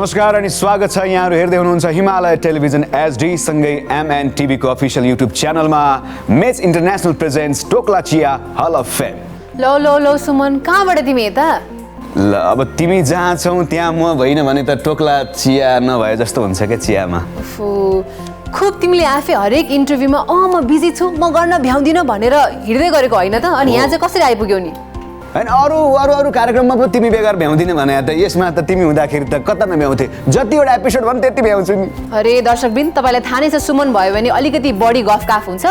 नमस्कार अनि स्वागत छ यहाँहरु हेर्दै हुनुहुन्छ हिमालय टेलिभिजन एचडी सँगै एमएन टिभी को अफिसियल युट्युब च्यानलमा मेच इन्टरनेशनल प्रेजेन्ट्स टोक्ला चिया हल अफ फेम। लो सुमन कहाँबाट तिमी यता? ल अब तिमी जहाँ छौ त्यहाँ म भइन भने त टोक्ला चिया नभए जस्तो हुन्छ के चियामा। खुब तिमीले आफै हरेक इन्टरभ्यूमा म बिजी छु म गर्न भ्याउँदिन भनेर हिड्दै गरेको होइन त? अनि यहाँ चाहिँ कसरी आइपुग्यौ नि? हैन अरु कार्यक्रममा पो तिमी बेगर भ्याउँदिन भने त यसमा त तिमी हुँदाखेरि त कता नभ्याउँथे। जतिवटा एपिसोड भन् त्यति भ्याउँछु नि। अरे दर्शकबिन तपाईलाई थाहा नै छ सुमन भयो भने अलिकति बढी गफकाफ हुन्छ।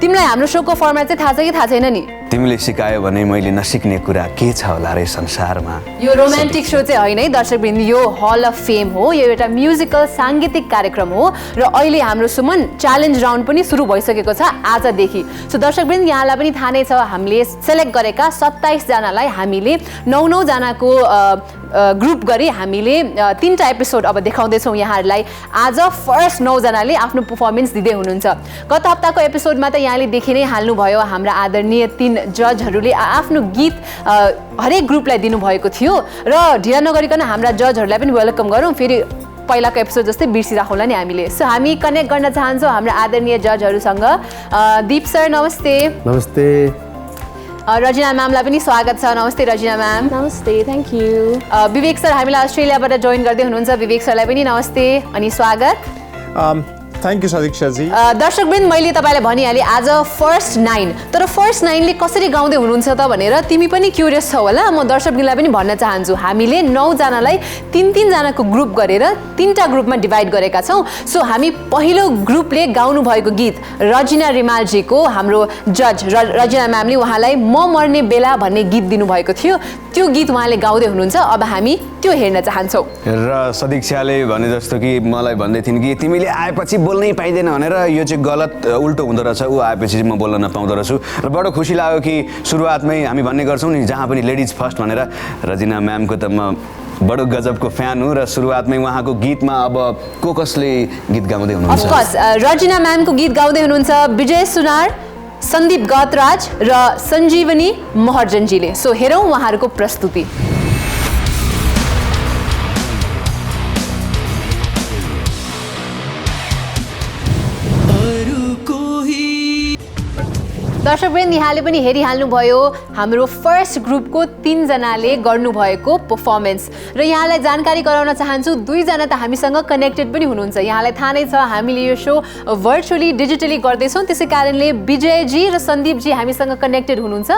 तिमीलाई हाम्रो शोको फर्मेट चाहिँ थाहा छ कि थाहा छैन नि? तिमीले सिकायो भने मैले नसिक्ने कुरा के छ होला रे संसारमा। यो रोमान्टिक शो चाहिँ होइन है दर्शकबिन, यो हल अफ फेम हो। यो एउटा म्युजिकल सांगीतिक कार्यक्रम हो र अहिले हाम्रो सुमन च्यालेन्ज राउन्ड पनि सुरु भइसकेको छ आजदेखि। सो दर्शकबिन यहाँलाई पनि थाहा नै छ हामीले सेलेक्ट गरेका 27 जनालाई हामीले 9 जनाको ग्रुप गरी हामीले 3टा एपिसोड अब देखाउँदैछौँ यहाँहरूलाई। आज फर्स्ट 9 जनाले आफ्नो पर्फर्मेन्स दिँदै हुनुहुन्छ। गत हप्ताको एपिसोडमा त यहाँले देखि नै हाल्नुभयो हाम्रा आदरणीय 3 जजहरूले आफ्नो गीत हरेक ग्रुपलाई दिनुभएको थियो र ढिला नगरिकन हाम्रा जजहरूलाई पनि वेलकम गरौँ। फेरि पहिलाको एपिसोड जस्तै बिर्सिराखौँला नि हामीले। सो हामी कनेक्ट गर्न चाहन्छौँ हाम्रा आदरणीय जजहरूसँग। दीप सर नमस्ते। नमस्ते। रजिना म्यामलाई पनि स्वागत छ। नमस्ते रजिना म्याम। नमस्ते, थ्याङ्क यू। विवेक सर हामीलाई अस्ट्रेलियाबाट जोइन गर्दै हुनुहुन्छ। विवेक सरलाई पनि नमस्ते अनि स्वागत। Thank you सदिक्षाजी। दर्शकवृन्द मैले तपाईँलाई भनिहालेँ आज फर्स्ट 9, तर फर्स्ट 9ले कसरी गाउँदै हुनुहुन्छ त भनेर तिमी पनि क्युरियस छौ होला। म दर्शकवृन्दलाई पनि भन्न चाहन्छु हामीले 9 जनालाई 3 जनाको ग्रुप गरेर 3टा ग्रुपमा डिभाइड गरेका छौँ। सो हामी पहिलो ग्रुपले गाउनु भएको गीत रजिना रिमालजीको हाम्रो जज रजिना म्यामले उहाँलाई म मर्ने बेला भन्ने गीत दिनुभएको थियो। त्यो गीत उहाँले गाउँदै हुनुहुन्छ। अब हामी त्यो हेर्न चाहन्छौँ। र सदिक्षाले भने जस्तो कि मलाई भन्दै थिइन् कि तिमीले आएपछि बोल्नै पाइँदैन भनेर, यो चाहिँ गलत उल्टो हुँदो रहेछ। ऊ आएपछि चाहिँ म बोल्न नपाउँदो रहेछु र बडो खुसी लाग्यो कि सुरुवातमै हामी भन्ने गर्छौँ नि जहाँ पनि लेडिज फर्स्ट भनेर। रजिना म्यामको त म बडो गजबको फ्यान हुँ र सुरुवातमै उहाँको गीतमा अब कसले गीत गाउँदै हुनुहुन्छ? अफकोर्स रजिना म्यामको गीत गाउँदै हुनुहुन्छ विजय सुनार, सन्दीप गतराज र सञ्जीवनी महर्जनजीले। सो हेरौँ उहाँहरूको प्रस्तुति। दर्शकवृन्द यहाँले पनि हेरिहाल्नुभयो हाम्रो फर्स्ट ग्रुपको 3 जनाले गर्नुभएको पर्फर्मेन्स। र यहाँलाई जानकारी गराउन चाहन्छु 2 जना त हामीसँग कनेक्टेड पनि हुनुहुन्छ। यहाँलाई थाहा नै छ हामीले यो शो भर्चुअली डिजिटली गर्दैछौँ, त्यसै कारणले विजयजी र सन्दीपजी हामीसँग कनेक्टेड हुनुहुन्छ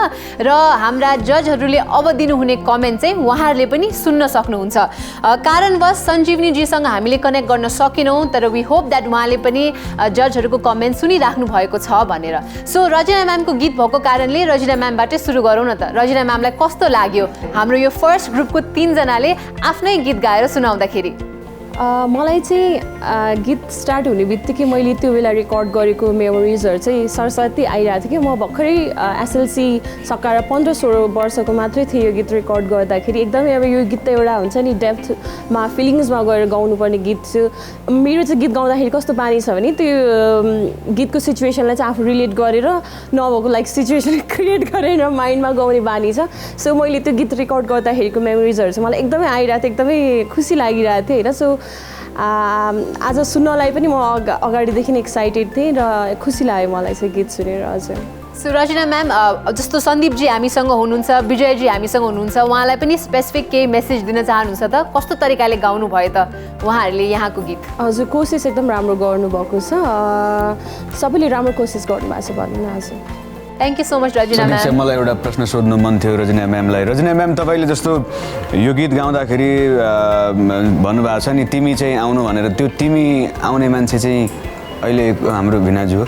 र हाम्रा जजहरूले अब दिनुहुने कमेन्ट चाहिँ उहाँहरूले पनि सुन्न सक्नुहुन्छ। कारणवश सञ्जीवनीजीसँग हामीले कनेक्ट गर्न सकेनौँ, तर वी होप द्याट उहाँले पनि जजहरूको कमेन्ट सुनिराख्नु भएको छ भनेर। सो रजिना म्यामको गीत भएको कारणले रजिना म्यामबाटै सुरु गरौँ न त। रजिना म्यामलाई कस्तो लाग्यो हाम्रो यो फर्स्ट ग्रुपको 3 जनाले आफ्नै गीत गाएर सुनाउँदाखेरि? मलाई चाहिँ गीत स्टार्ट हुने बित्तिकै मैले त्यो बेला रेकर्ड गरेको मेमोरिजहरू चाहिँ सरस्वती आइरहेको थियो कि म भर्खरै एसएलसी सकाएर 15-16 वर्षको मात्रै थिएँ यो गीत रेकर्ड गर्दाखेरि। एकदमै अब यो गीत त एउटा हुन्छ नि डेप्थमा फिलिङ्समा गएर गाउनुपर्ने गीत थियो। मेरो चाहिँ गीत गाउँदाखेरि कस्तो बानी छ भने त्यो गीतको सिचुएसनलाई चाहिँ आफू रिलेट गरेर नभएको लाइक सिचुएसन क्रिएट गरेर माइन्डमा गाउने बानी छ। सो मैले त्यो गीत रेकर्ड गर्दाखेरिको मेमोरिजहरू चाहिँ मलाई एकदमै आइरहेको थियो, एकदमै खुसी लागिरहेको थियो होइन। सो आज सुन्नलाई पनि म अगाडिदेखि नै एक्साइटेड थिएँ र खुसी लाग्यो मलाई चाहिँ गीत सुनेर। हजुर। सो रजिना म्याम जस्तो सन्दीपजी हामीसँग हुनुहुन्छ, विजयजी हामीसँग हुनुहुन्छ, उहाँलाई पनि स्पेसिफिक केही मेसेज दिन चाहनुहुन्छ त? कस्तो तरिकाले गाउनु भयो त उहाँहरूले यहाँको गीत? हजुर कोसिस एकदम राम्रो गर्नुभएको छ, सबैले राम्रो कोसिस गर्नुभएको छ भनौँ न। हजुर thank you so much Rajina ma'am. मलाई एउटा प्रश्न सोध्नु मन थियो रजिना म्यामलाई। रजिना म्याम तपाईँले जस्तो यो गीत गाउँदाखेरि भन्नुभएको छ नि तिमी चाहिँ आउनु भनेर, त्यो तिमी आउने मान्छे चाहिँ अहिले हाम्रो भिनाजु हो?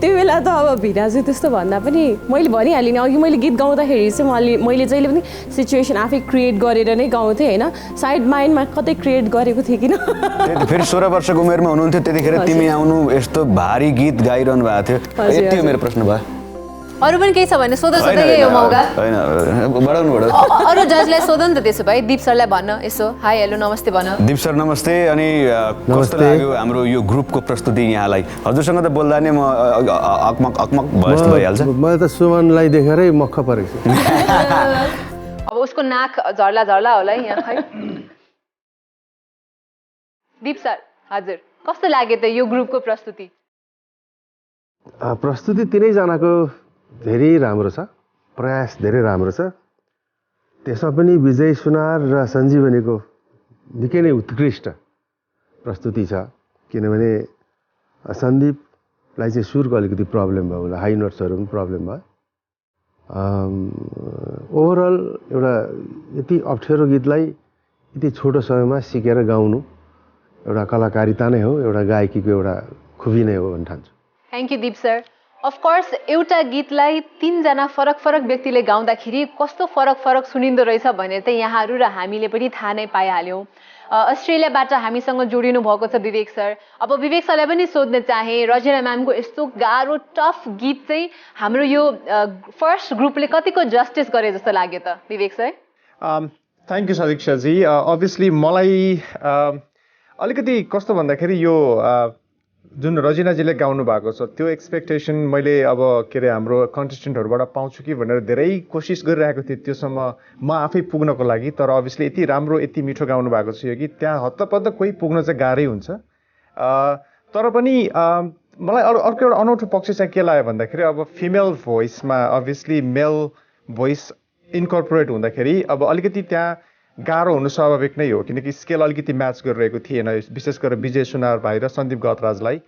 त्यो बेला त अब भिनाजु त्यस्तो भन्दा पनि मैले भनिहालेँ नि अघि मैले गीत गाउँदाखेरि चाहिँ मैले जहिले पनि सिचुएसन आफै क्रिएट गरेर नै गाउँथेँ होइन। साइड माइन्डमा कतै क्रिएट गरेको थिएँ किन। फेरि 16 वर्षको उमेरमा हुनुहुन्थ्यो त्यतिखेर तिमी आउनु यस्तो भारी गीत गाइरहनु भएको थियो। यति हो मेरो प्रश्न भयो। अरू पनि केही छ भने सोध्दा यही हो मौका। हैन बढाउनु बढाउ। अरू जजलाई सोध नि त त्यसो भए। दीप सरलाई भन्न यसो हाई हेलो नमस्ते भन। दीप सर नमस्ते। अनि कस्तो लाग्यो हाम्रो यो ग्रुपको प्रस्तुति यहाँलाई? हजुरसँग त बोल्दा नै म अकमक भइहाल्छ। मैले त सुमनलाई देखेरै मक्ख परेको छु। अब उसको नाक झर्ला होला है यहाँ खै। दीप सर हजुर कस्तो लाग्यो त यो ग्रुपको प्रस्तुति प्रस्तुति तिनैजनाको धेरै राम्रो छ प्रयास धेरै राम्रो छ त्यसमा पनि विजय सुनार र सञ्जीवनीको निकै नै उत्कृष्ट प्रस्तुति छ किनभने सन्दीपलाई चाहिँ सुरको अलिकति प्रब्लम भयो होला हाई नोट्सहरू पनि प्रब्लम भयो ओभरअल एउटा यति अप्ठ्यारो गीतलाई यति छोटो समयमा सिकेर गाउनु एउटा कलाकारिता नै हो एउटा गायकीको एउटा खुबी नै हो भन्न ठान्छु thank you Deep sir of course एउटा गीतलाई 3 जना फरक फरक व्यक्तिले गाउँदाखेरि कस्तो फरक फरक सुनिँदो रहेछ भनेर त यहाँहरू र हामीले पनि थाहा नै पाइहाल्यौँ अस्ट्रेलियाबाट हामीसँग जोडिनु भएको छ विवेक सर अब विवेक सरलाई पनि सोध्न चाहे रजिना म्यामको यस्तो गाह्रो टफ गीत चाहिँ हाम्रो यो फर्स्ट ग्रुपले कतिको जस्टिस गरे जस्तो लाग्यो त विवेक सर थ्याङ्क यू सदिक्षाजी अभियसली मलाई अलिकति कस्तो भन्दाखेरि यो जुन रजिनाजीले गाउनु भएको छ त्यो एक्सपेक्टेसन मैले अब के अरे हाम्रो कन्टेस्टेन्टहरूबाट पाउँछु कि भनेर धेरै कोसिस गरिरहेको थिएँ त्योसम्म म आफै पुग्नको लागि तर अभियसली यति राम्रो यति मिठो गाउनु भएको छ यो गीत त्यहाँ हत्तपत्त कोही पुग्न चाहिँ गाह्रै हुन्छ तर पनि मलाई अर्को एउटा अनौठो पक्ष चाहिँ के लाग्यो भन्दाखेरि अब फिमेल भोइसमा अभियसली मेल भोइस इन्कर्पोरेट हुँदाखेरि अब अलिकति त्यहाँ गाह्रो हुनु स्वाभाविक नै हो किनकि स्केल अलिकति म्याच गरिरहेको थिएन विशेष गरेर विजय सुनार भाइ र सन्दीप गतराजलाई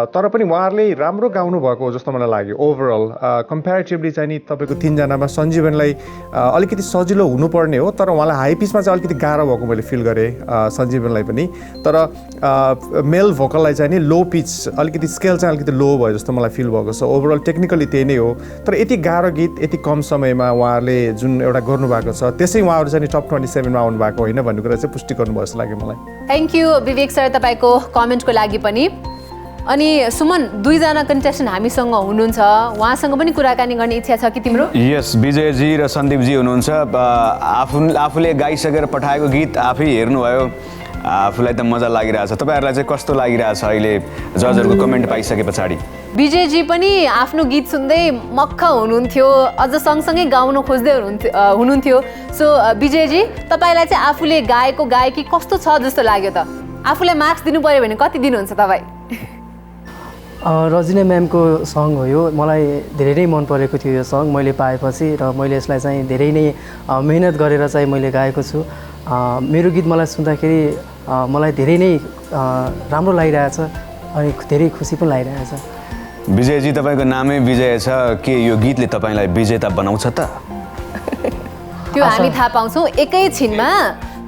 तर पनि उहाँहरूले राम्रो गाउनु भएको हो जस्तो मलाई लाग्यो ओभरअल कम्पेरिटिभली चाहिँ नि तपाईँको 3 जनामा सञ्जीवनलाई अलिकति सजिलो हुनुपर्ने हो तर उहाँलाई हाई पिचमा चाहिँ अलिकति गाह्रो भएको मैले फिल गरेँ सञ्जीवनलाई पनि तर मेल भोकललाई चाहिँ नि लो पिच अलिकति स्केल चाहिँ अलिकति लो भयो जस्तो मलाई फिल भएको छ ओभरअल टेक्निकली त्यही नै हो तर यति गाह्रो गीत यति कम समयमा उहाँहरूले जुन एउटा गर्नुभएको छ त्यसै उहाँहरू चाहिँ टप 27 मा आउनु भएको होइन भन्ने कुरा चाहिँ पुष्टि गर्नुभयो जस्तो लाग्यो मलाई थ्याङ्क यू विवेक सर तपाईँको कमेन्टको लागि पनि अनि सुमन 2 जना कन्टेस्टेन्ट हामीसँग हुनुहुन्छ उहाँसँग पनि कुराकानी गर्ने इच्छा छ कि तिम्रो यस विजयजी र सन्दीपजी हुनुहुन्छ आफूले गाइसकेर पठाएको गीत आफै हेर्नुभयो आफूलाई त मजा लागिरहेछ तपाईँहरूलाई चाहिँ कस्तो लागिरहेछ अहिले जजहरूको कमेन्ट पाइसके पछाडि विजयजी पनि आफ्नो गीत सुन्दै मक्ख हुनुहुन्थ्यो अझ सँगसँगै गाउन खोज्दै हुनुहुन्थ्यो सो विजयजी तपाईँलाई चाहिँ आफूले गाएको गायकी कस्तो छ जस्तो लाग्यो त आफूलाई मार्क्स दिनु पर्यो भने कति दिनुहुन्छ तपाईँ रजिना म्यामको सङ हो यो मलाई धेरै नै मन परेको थियो यो सङ मैले पाएपछि र मैले यसलाई चाहिँ धेरै नै मेहनत गरेर चाहिँ मैले गाएको छु मेरो गीत मलाई सुन्दाखेरि मलाई धेरै नै राम्रो लागिरहेछ अनि धेरै खुसी पनि लागिरहेछ विजयजी तपाईँको नामै विजय छ के यो गीतले तपाईँलाई विजेता बनाउँछ त त्यो हामी थाहा पाउँछौँ एकैछिनमा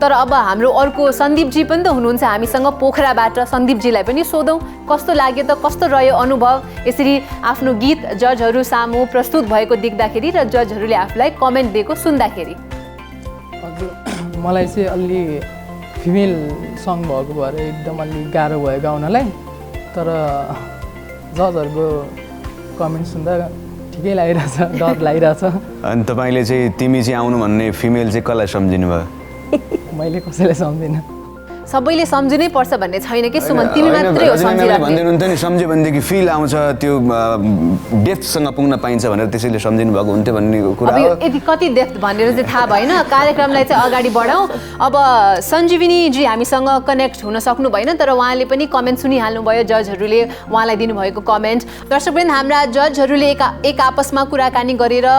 तर अब हाम्रो अर्को सन्दीपजी पनि त हुनुहुन्छ हामीसँग पोखराबाट सन्दीपजीलाई पनि सोधौँ कस्तो लाग्यो त कस्तो रह्यो अनुभव यसरी आफ्नो गीत जजहरू सामु प्रस्तुत भएको देख्दाखेरि र जजहरूले आफूलाई कमेन्ट दिएको सुन्दाखेरि हजुर मलाई चाहिँ अलि फिमेल सङ भएको भएर एकदम अलि गाह्रो भयो गाउनलाई तर जजहरूको कमेन्ट सुन्दा ठिकै लागिरहेछ डर लागिरहेछ अनि तपाईँले चाहिँ तिमी चाहिँ आउनु भन्ने फिमेल चाहिँ कसलाई सम्झिनु भयो मैले कसैलाई सम्झिनँ सबैले सम्झिनै पर्छ भन्ने छैन कि सुमन तिमी मात्रै हो सम्झिरहेको भन्दिनुहुन्थ्यो नि सम्झ्यो भनेदेखि फिल आउँछ त्यो डेप्थसँग पुग्न पाइन्छ भनेर त्यसैले सम्झिनु भएको हुन्थ्यो भन्ने कुरा अब यो यति कति डेप्थ भनेर चाहिँ थाहा भएन कार्यक्रमलाई चाहिँ अगाडि बढाउँ अब सञ्जीवनीजी हामीसँग कनेक्ट हुन सक्नु भएन तर उहाँले पनि कमेन्ट सुनिहाल्नु भयो जजहरूले उहाँलाई दिनुभएको कमेन्ट दर्शकवृन्द हाम्रा जजहरूले एक आपसमा कुराकानी गरेर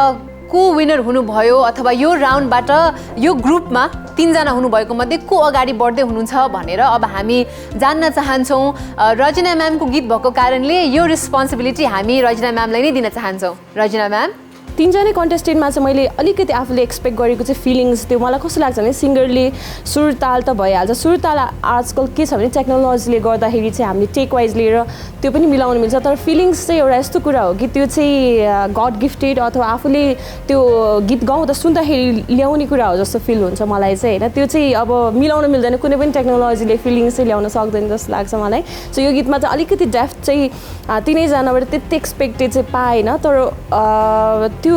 को विनर हुनुभयो अथवा यो राउन्डबाट यो ग्रुपमा 3 जना हुनुभएको मध्ये को अगाडि बढ्दै हुनुहुन्छ भनेर अब हामी जान्न चाहन्छौँ रजिना म्यामको गीत भएको कारणले यो रिस्पोन्सिबिलिटी हामी रजिना म्यामलाई नै दिन चाहन्छौँ रजिना म्याम 3 जना कन्टेस्टेन्टमा चाहिँ मैले अलिकति आफूले एक्सपेक्ट गरेको चाहिँ फिलिङ्स त्यो मलाई कस्तो लाग्छ भने सिङ्गरले सुर ताल त भइहाल्छ सुर ताल आजकल के छ भने टेक्नोलोजीले गर्दाखेरि चाहिँ हामीले टेक वाइज लिएर त्यो पनि मिलाउनु मिल्छ तर फिलिङ्स चाहिँ एउटा यस्तो कुरा हो कि त्यो चाहिँ गड गिफ्टेड अथवा आफूले त्यो गीत गाउँदा सुन्दाखेरि ल्याउने कुरा हो जस्तो फिल हुन्छ मलाई चाहिँ होइन त्यो चाहिँ अब मिलाउन मिल्दैन कुनै पनि टेक्नोलोजीले फिलिङ्स चाहिँ ल्याउन सक्दैन जस्तो लाग्छ मलाई सो यो गीतमा चाहिँ अलिकति डेफ्थ चाहिँ 3 जनाबाट त्यति एक्सपेक्टेड चाहिँ पाएन तर त्यो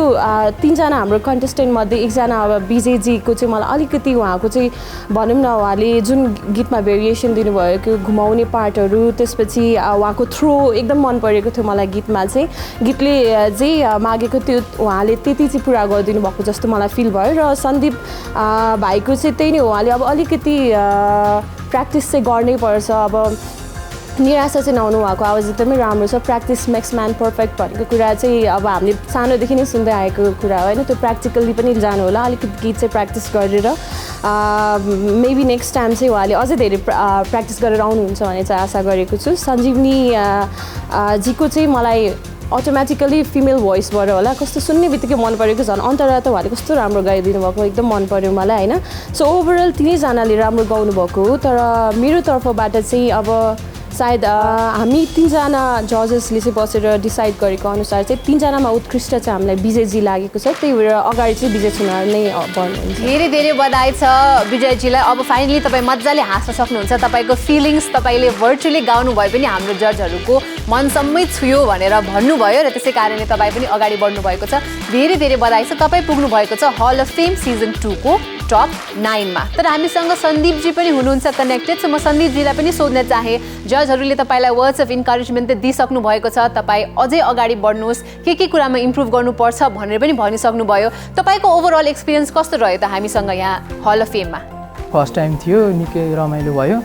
तिनजना हाम्रो कन्टेस्टेन्ट मध्ये एकजना अब विजयजीको चाहिँ मलाई अलिकति उहाँको चाहिँ भनौँ न उहाँले जुन गीतमा भेरिएसन दिनुभयो त्यो घुमाउने पार्टहरू त्यसपछि उहाँको थ्रो एकदम मन परेको थियो मलाई गीतमा चाहिँ गीतले चाहिँ मागेको त्यो उहाँले त्यति चाहिँ पुरा गरिदिनु भएको जस्तो मलाई फिल भयो र सन्दीप भाइको चाहिँ त्यही नै हो उहाँले अब अलिकति प्र्याक्टिस चाहिँ गर्नै पर्छ अब निराशा चाहिँ नहुनु भएको आवाज एकदमै राम्रो छ प्र्याक्टिस मेक्स म्यान पर्फेक्ट भनेको कुरा चाहिँ अब हामीले सानोदेखि नै सुन्दै आएको कुरा हो होइन त्यो प्र्याक्टिकल्ली पनि जानु होला अलिकति गीत चाहिँ प्र्याक्टिस गरेर मेबी नेक्स्ट टाइम चाहिँ उहाँले अझै धेरै प्र्याक्टिस गरेर आउनुहुन्छ भन्ने चाहिँ आशा गरेको छु सञ्जीवनी जीको चाहिँ मलाई अटोमेटिकली फिमेल भोइसबाट होला कस्तो सुन्ने बित्तिकै मन परेको झन् अन्तरा त उहाँले कस्तो राम्रो गाइदिनु भएको एकदम मन पऱ्यो मलाई होइन सो ओभरअल तिनैजनाले राम्रो गाउनुभएको हो तर मेरो तर्फबाट चाहिँ अब सायद हामी तिनजना जजेसले चाहिँ बसेर डिसाइड गरेको अनुसार चाहिँ तिनजनामा उत्कृष्ट चाहिँ हामीलाई विजयजी लागेको छ त्यही भएर अगाडि चाहिँ विजय सुनार नै भन्नुहुन्छ धेरै धेरै बधाई छ विजयजीलाई अब फाइनली तपाईँ मजाले हाँस्न सक्नुहुन्छ तपाईँको फिलिङ्स तपाईँले भर्चुअली गाउनु भए पनि हाम्रो जजहरूको मनसम्मै छुयो भनेर भन्नुभयो र त्यसै कारणले तपाईँ पनि अगाडि बढ्नु भएको छ धेरै धेरै बधाई छ तपाईँ पुग्नु भएको छ हल अफ फेम सिजन 2 को टप 9 मा तर हामीसँग सन्दीपजी पनि हुनुहुन्छ कनेक्टेड सो म सन्दीपजीलाई पनि सोध्न चाहे जजहरूले तपाईँलाई वर्ड्स अफ इन्करेजमेन्ट त दिइसक्नु भएको छ तपाईँ अझै अगाडि बढ्नुहोस् के कुरामा इम्प्रुभ गर्नुपर्छ भनेर पनि भनिसक्नुभयो तपाईँको ओभरअल एक्सपिरियन्स कस्तो रह्यो त हामीसँग यहाँ हल अफ फेममा फर्स्ट टाइम थियो निकै रमाइलो भयो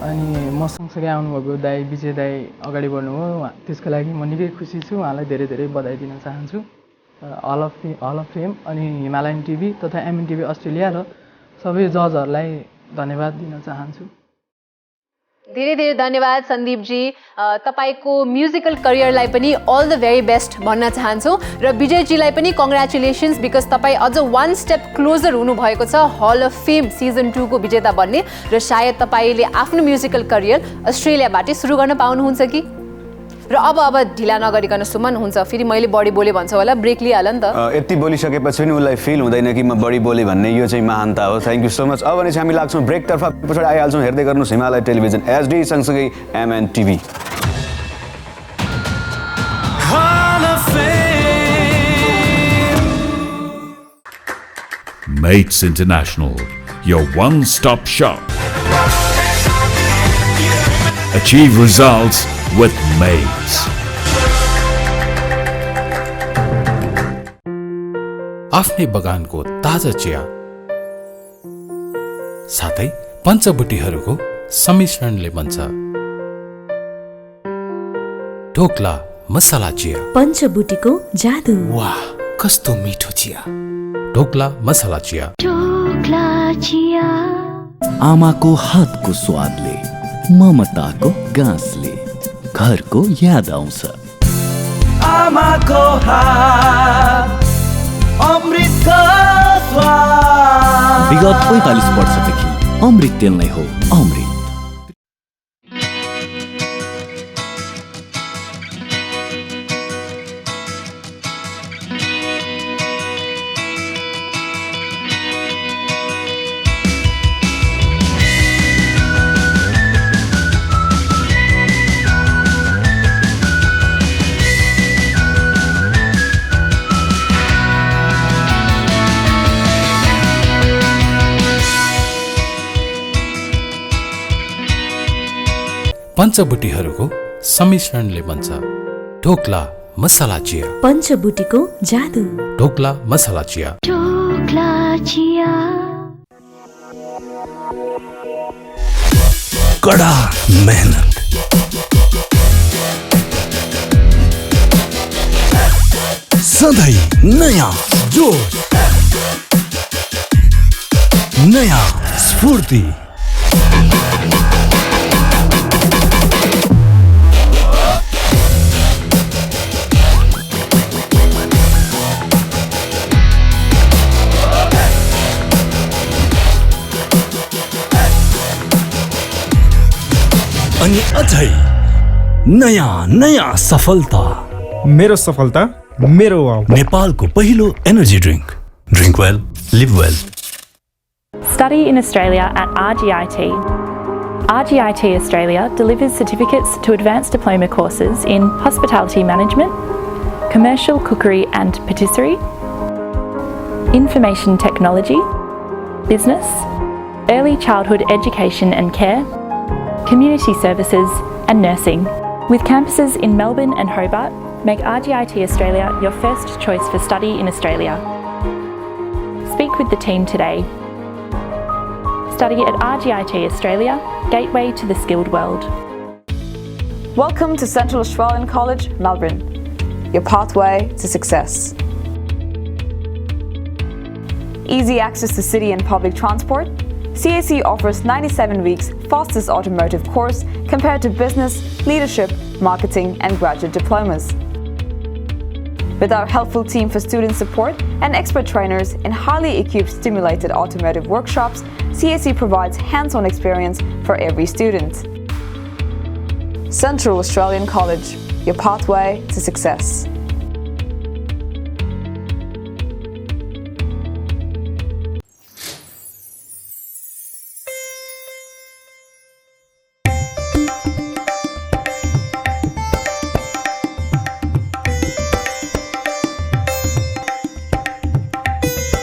अनि म सँगसँगै आउनुभएको दाई विजय दाई अगाडि बढ्नुभयो त्यसको लागि म निकै खुसी छु उहाँलाई धेरै धेरै बधाई दिन चाहन्छु हल अफ फेम अनि हिमालयन टिभी तथा एमएन टिभी अस्ट्रेलिया र सबै जजहरूलाई धन्यवाद दिन चाहन्छु धेरै धेरै धन्यवाद सन्दीपजी तपाईँको म्युजिकल करियरलाई पनि अल द भेरी बेस्ट भन्न चाहन्छौँ र विजयजीलाई पनि कङ्ग्रेचुलेसन्स बिकज तपाईँ अझ 1 स्टेप क्लोजर हुनुभएको छ हल अफ फेम सिजन 2 को विजेता बन्ने र सायद तपाईँले आफ्नो म्युजिकल करियर अस्ट्रेलियाबाटै सुरु गर्न पाउनुहुन्छ कि र अब ढिला नगरिकन सुमन हुन्छ फेरि मैले बढी बोले भन्छ होला ब्रेक लिइहाल नि त यति बोलिसकेपछि पनि उसलाई फिल हुँदैन कि म बढी बोले भन्ने यो चाहिँ महानता हो थ्याङ्क यू सो मच अब भने चाहिँ हामी लाग्छौँ ब्रेकतर्फ पछाडि आइहाल्छौँ हेर्दै गर्नुहोस् हिमालय टेलिभिजन एचडी सँगसँगै MN TV Mates International, your one-stop shop. Achieve results with Mates. आफ्नै बगानको ताजा चिया साथै पञ्चबुटीहरूको सम्मिश्रणले बन्छ ढोक्ला मसाला चिया पञ्चबुटीको जादु वाह कस्तो मिठो चिया ढोक्ला मसाला चिया आमाको हातको स्वादले ममताको गाँसले घरको याद आउँछ आमाको हात अमृतको स्वाद विगत 45 वर्षदेखि अमृत तेल नै हो अमृत पञ्चबुटीहरूको सम्मिश्रणले बन्छ ढोक्ला मसाला चिया पञ्चबुटीको जादु ढोक्ला मसाला चिया कडा मेहनत सधैँ नयाँ जोश नयाँ स्फूर्ति अनि अझै नयाँ सफलता मेरो सफलता मेरो वाउ नेपालको पहिलो energy drink well live well Study in Australia at RGIT. RGIT Australia delivers certificates to advanced diploma courses in hospitality management, commercial cookery and patisserie, information technology, business, early childhood education and care, community services and nursing. With campuses in Melbourne and Hobart, make RGIT Australia your first choice for study in Australia. Speak with the team today. Study at RGIT Australia, gateway to the skilled world. Welcome to Central Australian College, Melbourne, your pathway to success. Easy access to city and public transport, CAC offers 97 weeks fastest automotive course compared to business, leadership, marketing and graduate diplomas. With our helpful team for student support and expert trainers in highly equipped stimulated automotive workshops, CAC provides hands-on experience for every student. Central Australian College, your pathway to success.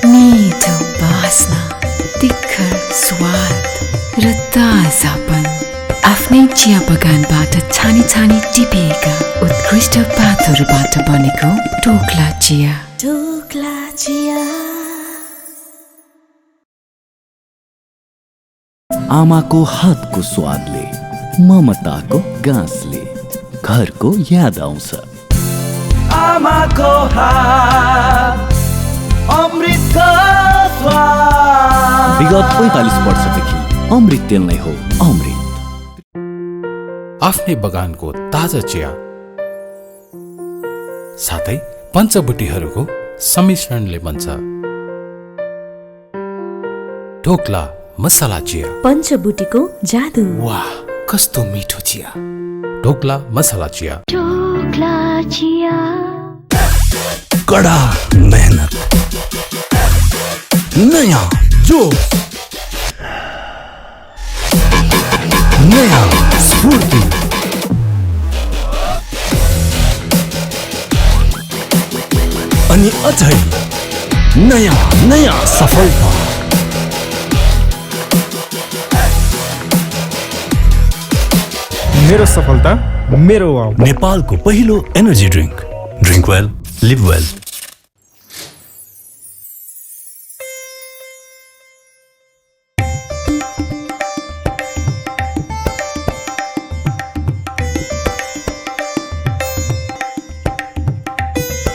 मिठो बास्ना, तिखर स्वाद र ताजापन आफ्नै चिया बगानबाट छानी छानी टिपेका उत्कृष्ट पातहरूबाट बनेको टोक्ला चिया। टोक्ला चिया। आमाको हातको स्वादले, ममताको गाँसले घरको याद आउँछ। आमाको हात अमृतको स्वाद। विगत 45 वर्षदेखि अमृत तेल नै हो अमृत। आफ्नै बगानको ताजा चिया साथै पञ्चबुटीहरूको सम्मिश्रणले बन्छ ढोक्ला मसला चिया। पञ्चबुटीको जादु। वाह, कस्तो मिठो चिया। ढोक्ला मसला चिया। ढोक्ला चिया। कड़ा मेहनत, नया जोश, नया स्फूर्ति, अनि अझै नया नया सफलता। मेरो सफलता मेरो वाव। नेपालको पहिलो energy drink. Drink well, live well.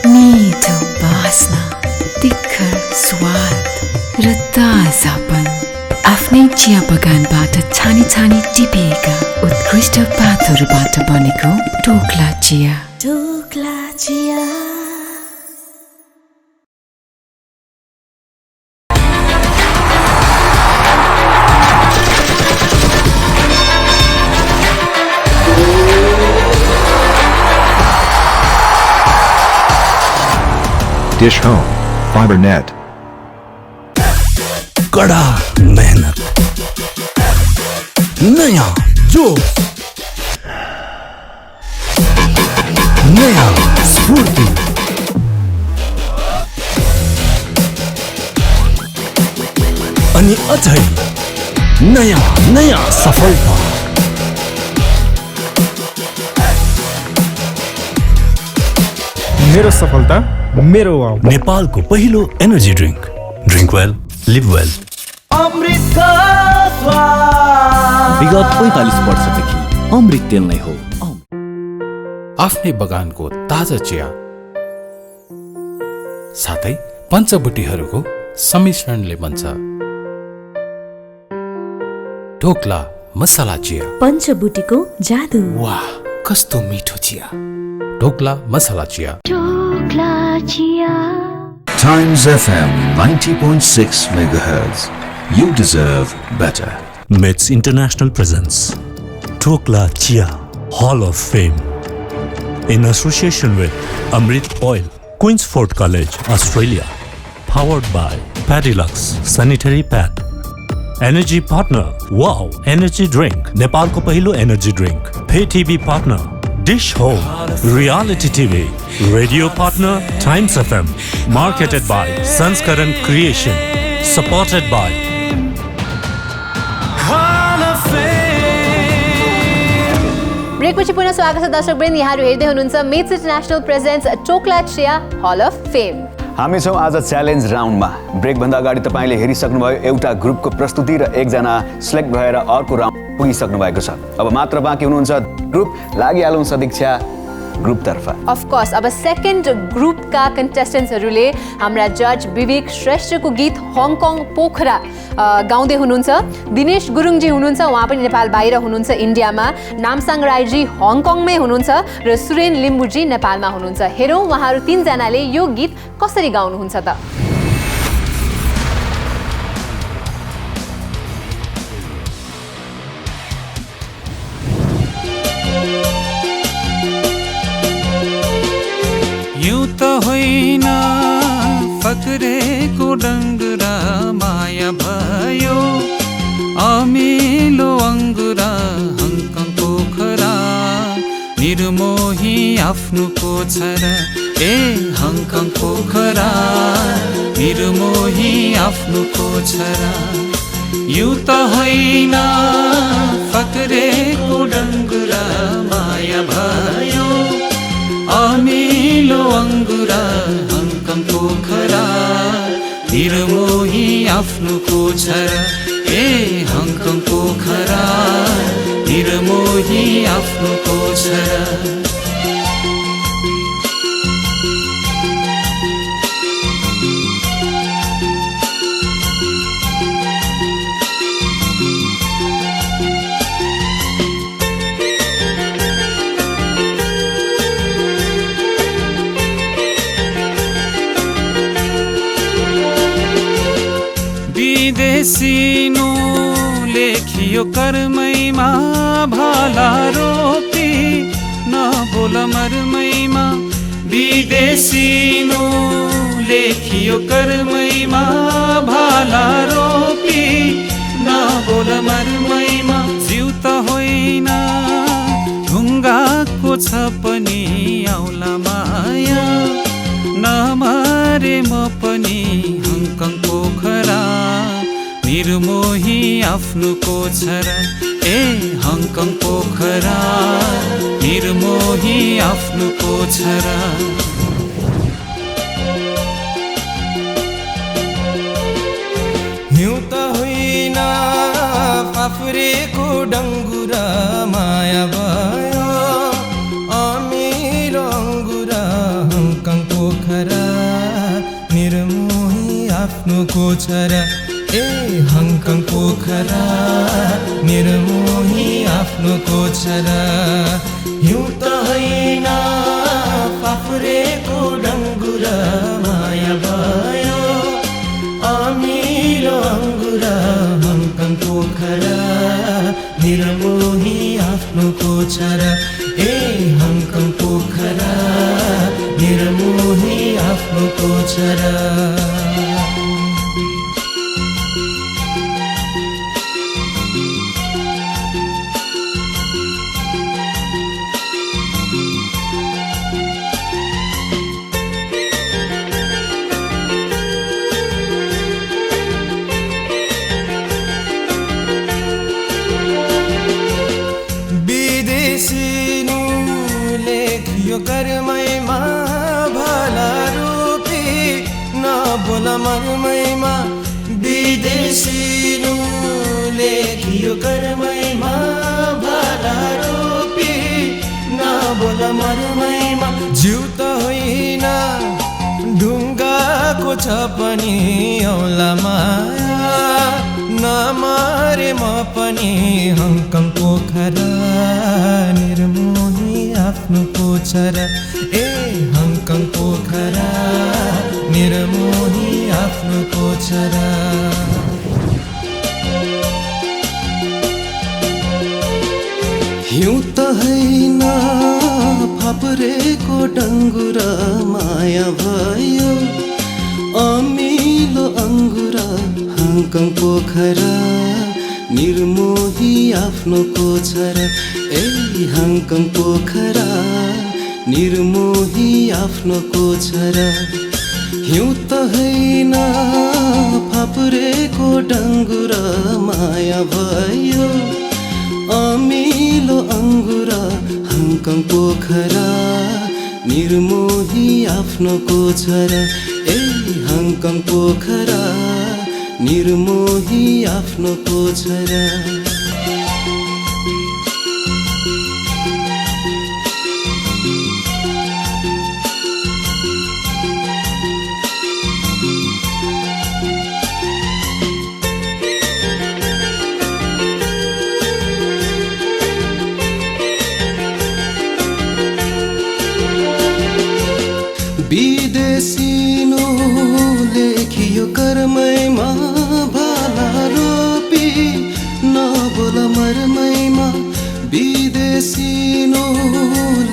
मिठो बास्ना, तिखर स्वाद र ताजापन आफ्नै चिया बगानबाट छानी छानी टिपेका उत्कृष्ट पातहरूबाट बनेको टोक्ला चिया। टोक्ला चिया। Dish Home Fiber Net. कड़ा मेहनत, नया जोश, नया स्फूर्ति, अनि अझै नया नया सफलता। मेरो सफलता मेरो वाव। नेपालको पहिलो energy drink. Drink well, live well. अमृतको स्वाद। विगत 45 वर्षदेखि अमृत तेल नै हो। आफ्नै बगानको ताजा चिया साथै पञ्चबुटीहरूको सम्मिश्रणले बन्छ ढोक्ला मसला चिया। पञ्चबुटीको जादु। वाह, कस्तो मिठो चिया। ढोक्ला मसला चिया। ढोक्ला चिया। Times FM 90.6 MHz. You deserve better. Mets International presents Dhokla Chia Hall of Fame in association with Amrit Oil, Queensford College, Australia. Powered by Padilux Sanitary Pad. Energy partner Wow Energy Drink, Nepal ko pahilo energy drink. Pay TV partner Dish Home, Reality TV, Radio Partner Times FM, marketed by Sanskaran Creation, supported by ब्रेकपछि पुनः स्वागत छ दर्शकवृन्द, यहाँहरू हेर्दै हुनुहुन्छ mats International presents Tokla चिया hall of fame. हामी छौँ आज च्यालेन्ज राउन्डमा। ब्रेकभन्दा अगाडि तपाईँले हेरिसक्नुभयो एउटा ग्रुपको प्रस्तुति र एकजना सिलेक्ट भएर अर्को राउन्ड पुगिसक्नु भएको छ। अब मात्र बाँकी हुनुहुन्छ ग्रुप। लागिहालौँ सदिक्षा ग्रुपतर्फ। अफकोर्स अब सेकेन्ड ग्रुपका कन्टेस्टेन्ट्सहरूले हाम्रा जज विवेक श्रेष्ठको गीत हङकङ पोखरा गाउँदै हुनुहुन्छ। दिनेश गुरुङजी हुनुहुन्छ, उहाँ पनि नेपाल बाहिर हुनुहुन्छ इन्डियामा। नामसाङ राईजी हङकङमै हुनुहुन्छ र सुरेन लिम्बुजी नेपालमा हुनुहुन्छ। हेरौँ उहाँहरू तीनजनाले यो गीत कसरी गाउनुहुन्छ त। होइन फक्रेको डङ्गुरा माया भयो, अमिलो अङ्गुरा हङकङ पोखरा निर्मोही आफ्नो पोछरा। ए हङकङ पोखरा निर्मोही आफ्नो पोछरा। यो त होइन फक्रेको डङ्गुरा माया भयो, अमिलो अङ्गुरा हङकङ पोखरा निर्मोही आफ्नो पोछरा। ए हङकङ पोखरा निर्मोही आफ्नो पोछरा। विदेशिनु लेखियो कर्मैमा भाला रोपी नबोल मर्मैमा। विदेशिनु लेखियो कर्मैमा भाला रोपी नबोल मर्मैमा। जिउ त होइन ढुङ्गाको छ पनि आउला माया, नमरे म पनि हङकङ पोखरा निर्मोही आफ्नो पोछरा। ए हङकङ पोखरा निर्मोही आफ्नो पोछरा। हिउँ त होइन फाफुरेको डङ्गुरा माया भयो, अमिलो अङ्गुरा हङकङ पोखरा निर्मोही आफ्नो पोछरा। ए हङकङ पोखरा निर्मोही आफ्नो पोछरा। हिउँ त होइन फाफुरेको डङ्गुरा माया भयो, अमिलो अङ्गुरा हङकङ पोखरा निर्मोही आफ्नो पोछरा। ए हङकङ पोखरा निर्मोही आफ्नो पोछरा। कर्मैमा भाला रोपी नबोल मर्मैमा। विदेशिनु लेखियो कर्मैमा भाला रोपी नबोल मर्मैमा। जिउ त होइन ढुङ्गाको छ पनि औला माया, नमरे म पनि हङकङ पोखरा निर्मोही आफ्नो पोछरा। ए हङकङ पोखरा निर्मोही आफ्नो पोछरा। हिउँ त होइन फापरेको डङ्गुरा माया भयो, अमिलो अङ्गुरा हङकङ पोखरा निर्मोही आफ्नो कोछरा ए हङकङ पोखरा निर्मोही आफ्नो कोछरा हिउँ त होइन फापुरेको डङ्गुरा माया भयो अमिलो अङ्गुरा हङकङ पोखरा निर्मोही आफ्नो कोछरा ए हङकङ पोखरा निर्मोही आफ्नो कोछरा विदेशिनो लेखियो कर्मैमा भाला रोपी नबोल मर्मैमा विदेशिनो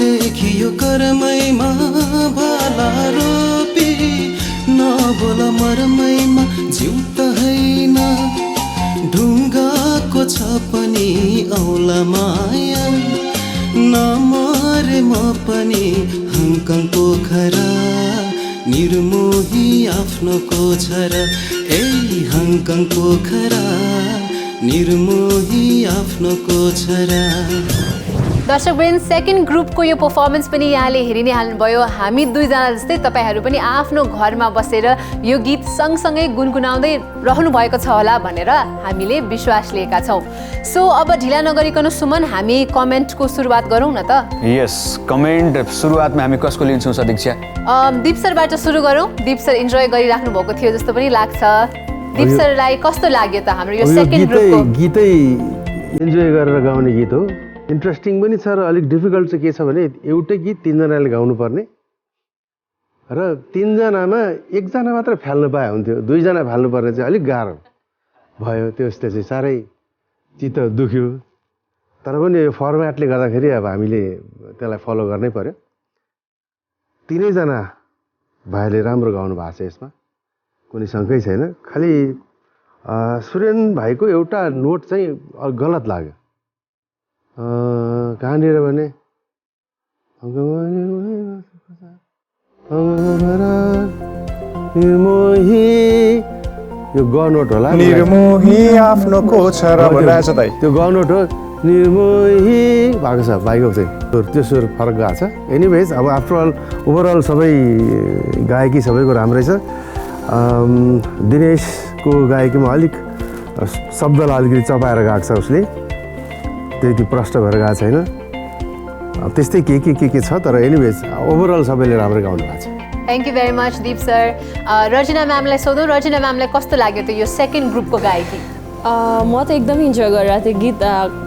लेखियो कर्मैमा भाला रोपी नबोल मर्मैमा जिउ त होइन ढुङ्गाको छ पनि औला माया नमरे म पनि हङकङ पोखरा निर्मोही आफ्नो कोछरा ए हङकङ पोखरा निर्मोही आफ्नो कोछरा। दर्शकवृन्द सेकेन्ड ग्रुपको यो पर्फर्मेन्स पनि यहाँले हेरि नै हाल्नुभयो। हामी दुईजना जस्तै तपाईँहरू पनि आफ्नो घरमा बसेर यो गीत सँगसँगै गुनगुनाउँदै रहनु भएको छ होला भनेर हामीले विश्वास लिएका छौँ। सो अब ढिला नगरिकन सुमन हामी कमेन्टको सुरुवात गरौँ न त। यस कमेन्ट सुरुवातमा हामी कसको लिन्छौँ सदीक्षा? दीप सरबाट सुरु गरौँ। दीप सर इन्जोय गरिराख्नु भएको थियो जस्तो पनि लाग्छ। दीप सरलाई कस्तो लाग्यो त हाम्रो यो सेकेन्ड ग्रुपको गीतै इन्जोय गरेर गाउने गीत हो। इन्ट्रेस्टिङ पनि छ र अलिक डिफिकल्ट चाहिँ के छ भने एउटै गीत तिनजनाले गाउनुपर्ने र तिनजनामा एकजना मात्र फाल्नु पाए हुन्थ्यो, दुईजना फाल्नुपर्ने चाहिँ अलिक गाह्रो भयो। त्यसले चाहिँ साह्रै चित्त दुख्यो। तर पनि यो फर्मेटले गर्दाखेरि अब हामीले त्यसलाई फलो गर्नै पर्यो। तिनैजना भाइले राम्रो गाउनु भएको छ, यसमा कुनै शङ्कै छैन। खालि सुरेन भाइको एउटा नोट चाहिँ गलत लाग्यो। कहाँनिर भने निर्मोही यो ग नोट होला, निर्मोही आफ्नो कोछरा भनिरहेछ दाइ। त्यो ग नोट हो, निर्मोही भएको छ भाइको चाहिँ त्यो सुर फरक गएको छ। एनिवेज अब आफ्टरअल ओभरअल सबै गायकी सबैको राम्रै छ। दिनेशको गायकीमा अलिक शब्दलाई अलिकति चपाएर गएको छ, उसले त्यति प्रष्ट भएर गएको छैन। त्यस्तै के छ, तर एनिवेज ओभरअल सबैले राम्रो गाउनु भएको छ। Thank you very much Deep sir. Rajina म्यामलाई सोधौँ, रजिना म्यामलाई कस्तो लाग्यो त यो सेकेन्ड ग्रुपको गायकी? म त एकदम इन्जोय गरिरहेको थिएँ गीत।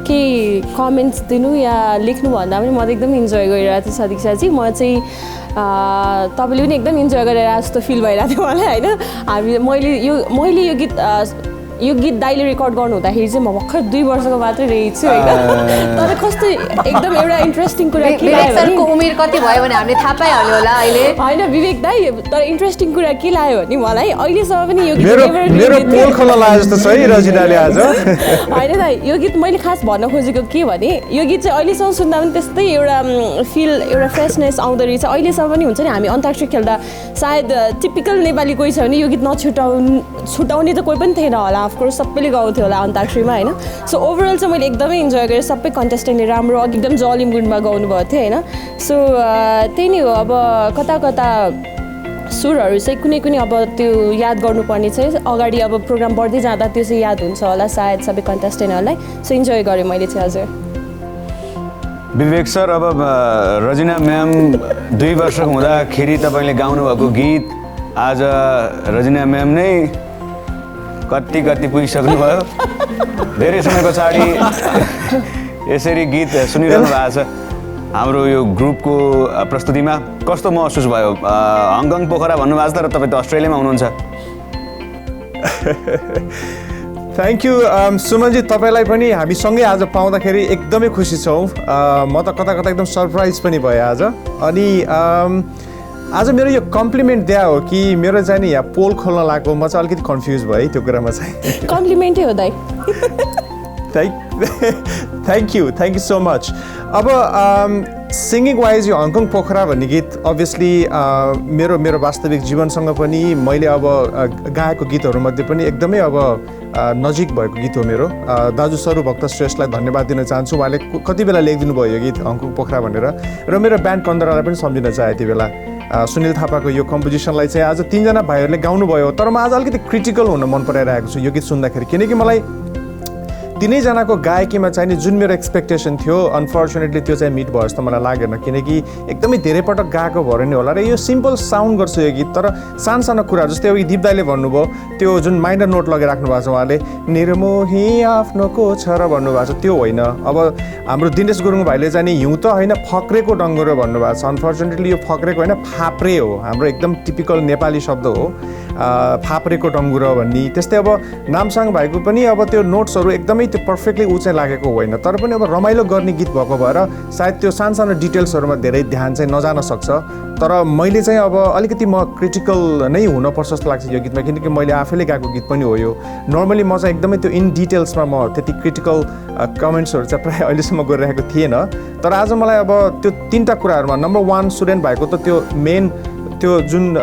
केही कमेन्ट्स दिनु या लेख्नु भन्दा पनि म त एकदम इन्जोय गरिरहेको थिएँ सदीक्षाजी। म चाहिँ तपाईँले पनि एकदम इन्जोय गरेर जस्तो फिल भइरहेको थियो मलाई होइन। मैले यो गीत दाइले रेकर्ड गर्नु हुँदाखेरि चाहिँ म भर्खर 2 वर्षको मात्रै रहेछु होइन। तर कस्तो एकदम एउटा इन्ट्रेस्टिङ कुरा के लाग्यो सरको उमेर कति भयो भने हामीले थाहा पाइहाल्यो होला अहिले होइन विवेक दाइ। तर इन्ट्रेस्टिङ कुरा के लाग्यो भने मलाई अहिलेसम्म पनि यो गीत मेरो पोल खोला लाग्यो जस्तो छ है रजिनाले आज। होइन दाइ, यो गीत मैले खास भन्न खोजेको के भने यो गीत चाहिँ अहिलेसम्म सुन्दा पनि त्यस्तै एउटा फिल, एउटा फ्रेसनेस आउँदो रहेछ। अहिलेसम्म पनि हुन्छ नि हामी अन्ताक्षरी खेल्दा सायद टिपिकल नेपाली कोही छ भने यो गीत छुटाउने त कोही पनि थिएन होला। अफकोर्स सबैले गाउँथ्यो होला अन्ताक्षरीमा होइन। सो ओभरअल चाहिँ मैले एकदमै इन्जोय गरेँ। सबै कन्टेस्टेन्टले राम्रो एकदम जली मुडमा गाउनुभएको थियो होइन। सो त्यही नै हो। अब कता कता सुरहरू चाहिँ कुनै अब त्यो याद गर्नुपर्ने चाहिँ अगाडि अब प्रोग्राम बढ्दै जाँदा त्यो चाहिँ याद हुन्छ होला सायद सबै कन्टेस्टेन्टहरूलाई। सो इन्जोय गरेँ मैले चाहिँ हजुर। विवेक सर, अब रजिना म्याम 2 वर्षको हुँदाखेरि तपाईँले गाउनुभएको गीत आज रजिना म्याम नै कति पुगिसक्नुभयो। धेरै समय पछाडि यसरी गीत सुनिरहनु भएको छ हाम्रो यो ग्रुपको प्रस्तुतिमा। कस्तो महसुस भयो? हङकङ पोखरा भन्नुभएको छ तर तपाईँ त अस्ट्रेलियामा हुनुहुन्छ। थ्याङ्क यू सुमनजी, तपाईँलाई पनि हामीसँगै आज पाउँदाखेरि एकदमै खुसी छौँ। म त कता एकदम सरप्राइज पनि भयो आज। अनि आज मेरो यो कम्प्लिमेन्ट दिया हो कि मेरो चाहिँ नि यहाँ पोल खोल्न लागेको, म चाहिँ अलिकति कन्फ्युज भएँ त्यो कुरामा चाहिँ। कम्प्लिमेन्टै हो दाइ। Thank you so much. अब सिङ्गिङ वाइज यो हङकङ पोखरा भन्ने गीत अभियसली मेरो वास्तविक जीवनसँग पनि मैले अब गाएको गीतहरूमध्ये पनि एकदमै अब नजिक भएको गीत हो मेरो। दाजु सरू भक्त श्रेष्ठलाई धन्यवाद दिन चाहन्छु। उहाँले कति बेला लेखिदिनु भयो यो गीत हङकङ पोखरा भनेर, र मेरो ब्यान्ड कन्दरालाई पनि सम्झिन चाहे त्यो बेला। सुनिल थापाको यो कम्पोजिसनलाई चाहिँ आज 3 जना भाइहरूले गाउनुभयो, तर म आज अलिकति क्रिटिकल हुन मन पराइरहेको छु यो गीत सुन्दाखेरि, किनकि मलाई तिनैजनाको गायकीमा चाहिने जुन मेरो एक्सपेक्टेसन थियो अनफर्चुनेटली त्यो चाहिँ मिट भयो जस्तो मलाई लागेन, किनकि एकदमै धेरै पटक गाएको भएर नि होला। र यो सिम्पल साउन्ड गर्छ यो गीत, तर सानो सानो कुरा जस्तै अब दिप दाइले भन्नुभयो त्यो जुन माइनर नोट लगाइराख्नु भएको छ उहाँले, निर्मोही आफ्नोको छ र भन्नुभएको छ, त्यो होइन। अब हाम्रो दिनेश गुरुङ भाइले चाहिँ नि हिउँ त होइन फक्रेको डङ्गुरो भन्नुभएको छ। अनफर्चुनेटली यो फक्रेको होइन फाप्रे हो, हाम्रो एकदम टिपिकल नेपाली शब्द हो फाप्रेको डङ्गुरो भन्ने। त्यस्तै अब नामसाङ भाइको पनि अब त्यो नोट्सहरू एकदमै त्यो पर्फेक्टली ऊ चाहिँ लागेको होइन, तर पनि अब रमाइलो गर्ने गीत भएको भएर सायद त्यो सानो सानो डिटेल्सहरूमा धेरै ध्यान चाहिँ नजान सक्छ। तर मैले चाहिँ अब अलिकति म क्रिटिकल नै हुनुपर्छ जस्तो लाग्छ यो गीतमा, किनकि मैले आफैले गाएको गीत पनि हो यो। नर्मली म चाहिँ एकदमै त्यो इन डिटेल्समा म त्यति क्रिटिकल कमेन्ट्सहरू चाहिँ प्रायः अहिलेसम्म गरिरहेको थिएन, तर आज मलाई अब त्यो 3टा कुराहरूमा नम्बर 1 सुरेन भाइको त त्यो त्यो जुन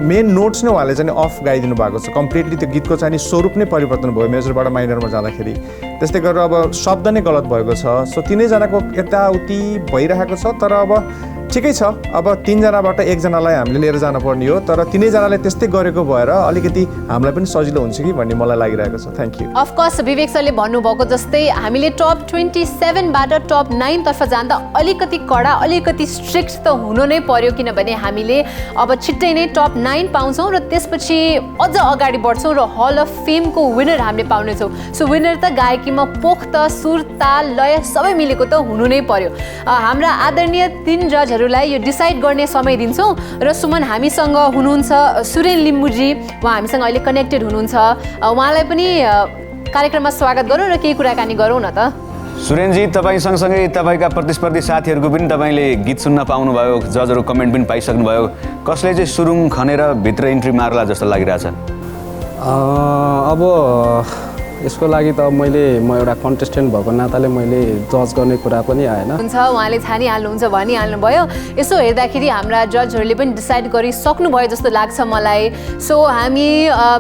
मेन नोट्स नै उहाँले चाहिँ अफ गाइदिनु भएको छ कम्प्लिटली, त्यो गीतको चाहिँ नि स्वरूप नै परिवर्तन भयो मेजरबाट माइनरमा जाँदाखेरि। त्यस्तै गरेर अब शब्द नै गलत भएको छ। सो तिनैजनाको यताउति भइरहेको छ, तर अब ठिकै छ। अब 3 जनाबाट 1 जनालाई हामीले लिएर जानुपर्ने हो, तर तिनैजनाले त्यस्तै गरेको भएर अलिकति हामीलाई पनि सजिलो हुन्छ कि भन्ने मलाई लागिरहेको छ। Thank you. अफकोर्स विवेक सरले भन्नुभएको जस्तै हामीले टप 27बाट टप 9 तर्फ जाँदा अलिकति कडा अलिकति स्ट्रिक्ट त हुनु नै पर्यो, किनभने हामीले अब छिट्टै नै टप 9 पाउँछौँ र त्यसपछि अझ अगाडि बढ्छौँ र हल अफ फेमको विनर हामीले पाउनेछौँ। सो विनर त गायकीमा पोख्त सुर ताल लय सबै मिलेको त हुनु नै पर्यो। हाम्रा आदरणीय 3 जजहरूलाई यो डिसाइड गर्ने समय दिन्छौँ र सुमन हामीसँग हुनुहुन्छ सुरेन लिम्बुजी, उहाँ हामीसँग अहिले कनेक्टेड हुनुहुन्छ, उहाँलाई पनि कार्यक्रममा स्वागत गरौँ र केही कुराकानी गरौँ न त। सुरेनजी, तपाईँ सँगसँगै तपाईँका प्रतिस्पर्धी साथीहरूको पनि तपाईँले गीत सुन्न पाउनुभयो, जजहरू कमेन्ट पनि पाइसक्नुभयो, कसले चाहिँ सुरुङ खनेर भित्र इन्ट्री मार्ला जस्तो लागिरहेछ? अब यसको लागि त म एउटा कन्टेस्टेन्ट भएको नाताले मैले जज गर्ने कुरा पनि आएन हुन्छ, उहाँले छानिहाल्नुहुन्छ भनिहाल्नुभयो। यसो हेर्दाखेरि हाम्रा जजहरूले पनि डिसाइड गरिसक्नुभयो जस्तो लाग्छ मलाई। सो हामी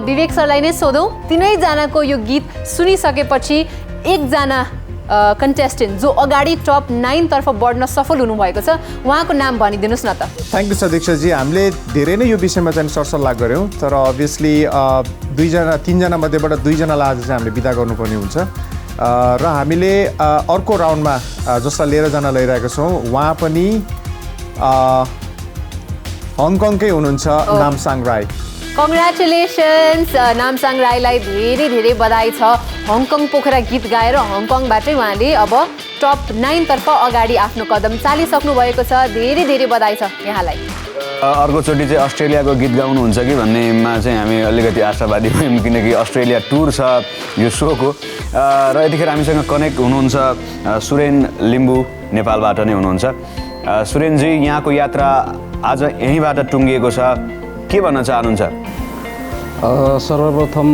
विवेक सरलाई नै सोधौँ, तिनैजनाको यो गीत सुनिसकेपछि एकजना कन्टेस्टेन्ट जो अगाडि टप 9 तर्फ बढ्न सफल हुनुभएको छ उहाँको नाम भनिदिनुहोस् न त। थ्याङ्क यू सदीक्षाजी। हामीले धेरै नै यो विषयमा चाहिँ सरसल्लाह गऱ्यौँ, तर अभियसली 3 जना मध्येबाट 2 जनालाई आज चाहिँ हामीले बिदा गर्नुपर्ने हुन्छ र हामीले अर्को राउन्डमा जसलाई लिएर जान लैरहेको छौँ उहाँ पनि हङकङकै हुनुहुन्छ, नामसाङ राई। कङ्ग्रेचुलेसन्स नामसाङ राईलाई धेरै धेरै बधाई छ। हङकङ पोखरा गीत गाएर हङकङबाटै उहाँले अब टप 9 तर्फ अगाडि आफ्नो कदम चालिसक्नु भएको छ। धेरै धेरै बधाई छ यहाँलाई। अर्कोचोटि चाहिँ अस्ट्रेलियाको गीत गाउनुहुन्छ कि भन्नेमा चाहिँ हामी अलिकति आशावादी भयौँ, किनकि अस्ट्रेलिया टुर छ यो सोको। र यतिखेर हामीसँग कनेक्ट हुनुहुन्छ सुरेन लिम्बू, नेपालबाट नै हुनुहुन्छ। सुरेनजी, यहाँको यात्रा आज यहीँबाट टुङ्गिएको छ, के भन्न चाहनुहुन्छ? सर्वप्रथम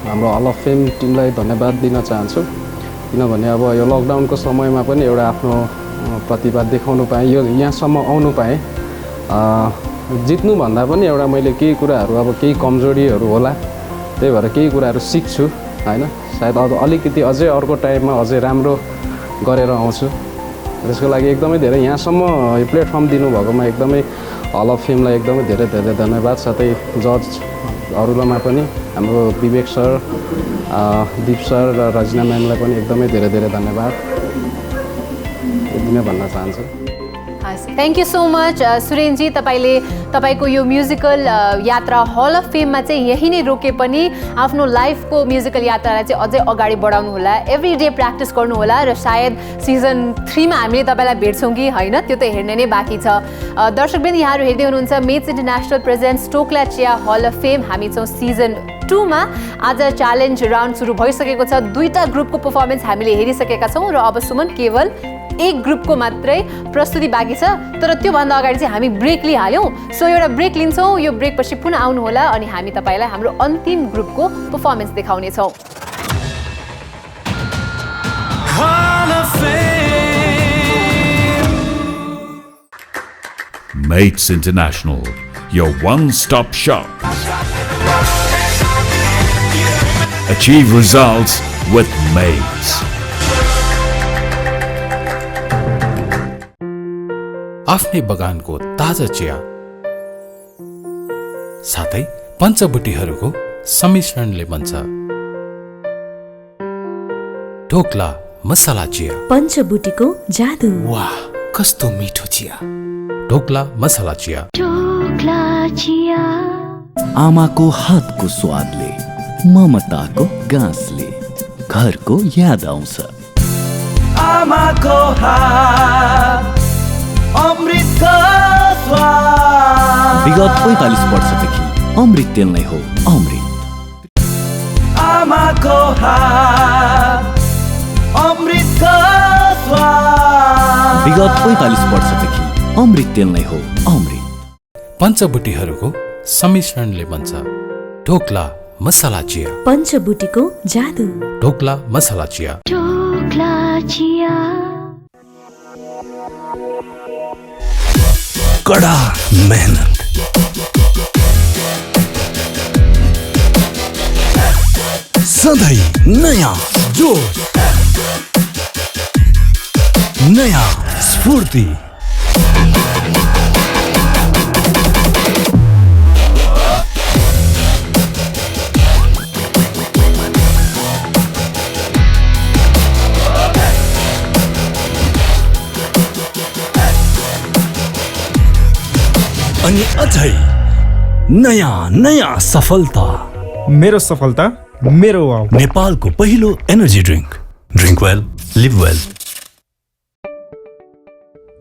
हाम्रो हल अफ फेम टिमलाई धन्यवाद दिन चाहन्छु, किनभने अब यो लकडाउनको समयमा पनि एउटा आफ्नो प्रतिभा देखाउनु पाएँ, यो यहाँसम्म आउनु पाएँ। जित्नुभन्दा पनि एउटा मैले केही कुराहरू अब केही कमजोरीहरू होला, त्यही भएर केही कुराहरू सिक्छु होइन। सायद अलिकति अझै अर्को टाइममा अझै राम्रो गरेर आउँछु। त्यसको लागि एकदमै धेरै यहाँसम्म यो प्लेटफर्म दिनुभएकोमा एकदमै हल अफ फेमलाई एकदमै धेरै धेरै धन्यवाद। साथै जजहरूमा पनि हाम्रो विवेक सर, दिप सर र रजना म्यामलाई पनि एकदमै धेरै धेरै धन्यवाद दिन भन्न चाहन्छु। Thank you so much Surenji. तपाईँको यो म्युजिकल यात्रा हल अफ फेममा चाहिँ यही नै रोके पनि आफ्नो लाइफको म्युजिकल यात्रालाई चाहिँ अझै अगाडि बढाउनु होला, एभ्री डे प्र्याक्टिस गर्नुहोला र सायद सिजन 3 मा हामीले तपाईँलाई भेट्छौँ कि होइन त्यो त हेर्ने नै बाँकी छ। दर्शकवृन्द, यहाँहरू हेर्दै हुनुहुन्छ मेट्स इन्टरनेसनल प्रेजेन्ट्स टोक्ला चिया हल अफ फेम। हामी छौँ सिजन 2 मा। आज च्यालेन्ज राउन्ड सुरु भइसकेको छ, 2टा ग्रुपको पर्फर्मेन्स हामीले हेरिसकेका छौँ र अब सुमन केवल एक ग्रुपको मात्रै प्रस्तुति बाँकी छ। तर त्योभन्दा अगाडि चाहिँ हामी ब्रेक लिइहाल्यौँ। सो एउटा ब्रेक लिन्छौँ, यो ब्रेकपछि पुनः आउनुहोला अनि हामी तपाईँलाई हाम्रो अन्तिम ग्रुपको performance देखाउनेछौँ। Mates International, your one-stop shop. Achieve results with Mates. आफ्नै बगानको ताजा चिया साथै पञ्चबुटीहरूको सम्मिश्रणले बन्छ ढोक्ला मसला चिया। पञ्चबुटीको जादु। वाह, कस्तो मिठो चिया। ढोक्ला मसला चिया। ढोक्ला चिया। आमाको हातको स्वादले, ममताको गाँसले घरको याद आउँछ। आमाको हात अमृतको स्वाद। विगत 45 वर्षदेखि अमृत तेल नै हो अमृत। आमाको हात अमृतको स्वाद। विगत 45 वर्षदेखि अमृत तेल नै हो अमृत। पञ्चबुटीहरूको सम्मिश्रणले बन्छ ढोक्ला मसला चिया। पञ्चबुटीको जादु। ढोक्ला मसला चिया। ढोक्ला चिया। कड़ा मेहनत, सधैँ नयाँ जोश, नयाँ स्फूर्ति। अनि अझै नयाँ नयाँ सफलता। मेरो सफलता मेरो वाउ। नेपालको पहिलो energy drink. Drink well, live well.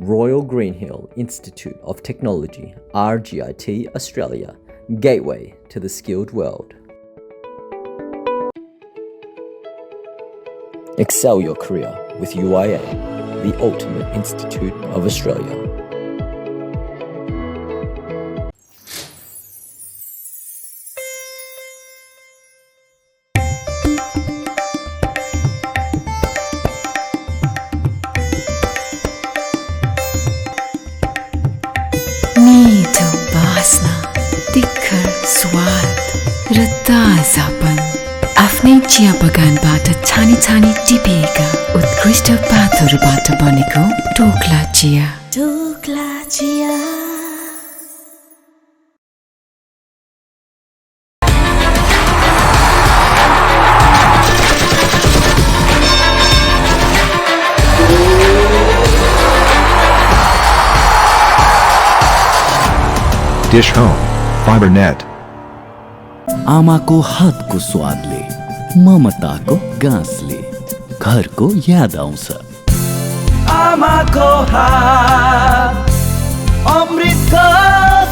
Royal Greenhill Institute of Technology, RGIT Australia, gateway to the skilled world. Excel your career with UIA, the ultimate institute of Australia. मिठो बास्ना, तिखर स्वाद र ताजापन। आफ्नै चिया बगानबाट छानी छानी टिपिएका उत्कृष्ट पातहरूबाट बनेको ढोक्ला चिया। ढोक्ला चिया। Dish Home, FiberNet. आमाको हातको स्वादले, ममताको गाँसले घरको याद आउँछ। आमाको हात अमृतको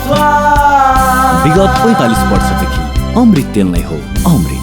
स्वाद। विगत 45 वर्षदेखि अमृत तेल नै हो अमृत।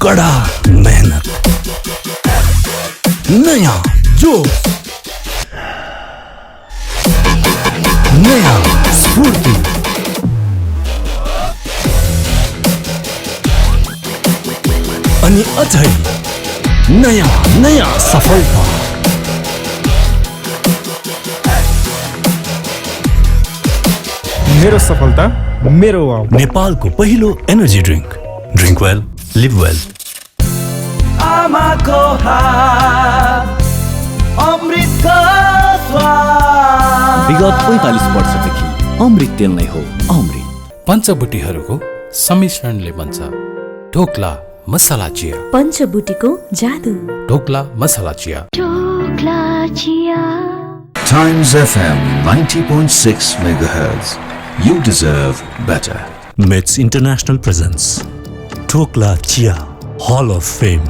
कड़ा मेहनत, नयाँ जोश, नयाँ स्फूर्ति। अनि अझै नयाँ नयाँ सफलता। मेरो सफलता मेरो वाउ। नेपालको पहिलो energy drink. Drink well, live well. आमाको हात अमृतको स्वाद। विगत 45 वर्षदेखि अमृत तेल नै हो अमृत। पञ्चबुटीहरूको सम्मिश्रणले बन्छ ढोक्ला मसला चिया। पञ्चबुटीको जादु ढोक्ला मसला चिया। Times FM 90.6 MHz. You deserve better. Mets International presents Dhokla Chia Hall of Fame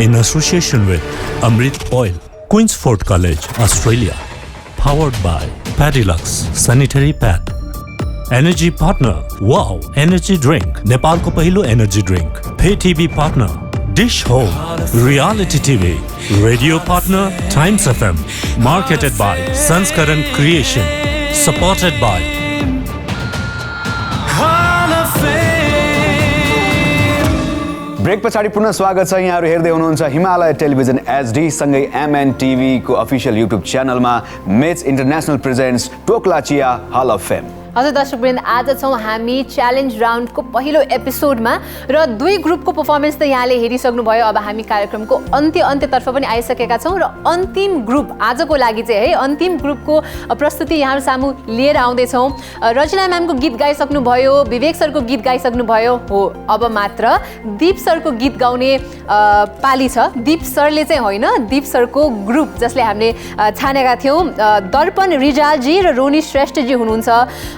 in association with Amrit Oil, Queensford College, Australia. Powered by Padilux Sanitary Pad. Energy partner Wow Energy Drink, Nepalko पहिलो energy drink. Pay TV partner Dish Home, Reality TV. Radio partner Times FM. Marketed by Sanskaran Creation. Supported by break पछाडि पुनः स्वागत छ। यहाँहरू हेर्दै हुनुहुन्छ Himalaya television HD सँगै MN टिभीको अफिसियल युट्युब च्यानलमा मेट्स इन्टरनेसनल प्रेजेन्ट्स टोक्ला चिया हल अफ फेम। हजुर दर्शकवृन्द, आज छौँ हामी च्यालेन्ज राउन्डको पहिलो एपिसोडमा र दुई ग्रुपको पर्फर्मेन्स त यहाँले हेरिसक्नुभयो। अब हामी कार्यक्रमको अन्त्यतर्फ पनि आइसकेका छौँ र अन्तिम ग्रुप आजको लागि चाहिँ है अन्तिम ग्रुपको प्रस्तुति यहाँहरू सामु लिएर आउँदैछौँ। रचिना म्यामको गीत गाइसक्नुभयो, विवेक सरको गीत गाइसक्नुभयो हो, अब मात्र दीप सरको गीत गाउने पाली छ। दीप सरले चाहिँ होइन, दीप सरको ग्रुप जसले हामीले छानेका थियौँ, दर्पण रिजालजी र रोनी श्रेष्ठजी हुनुहुन्छ।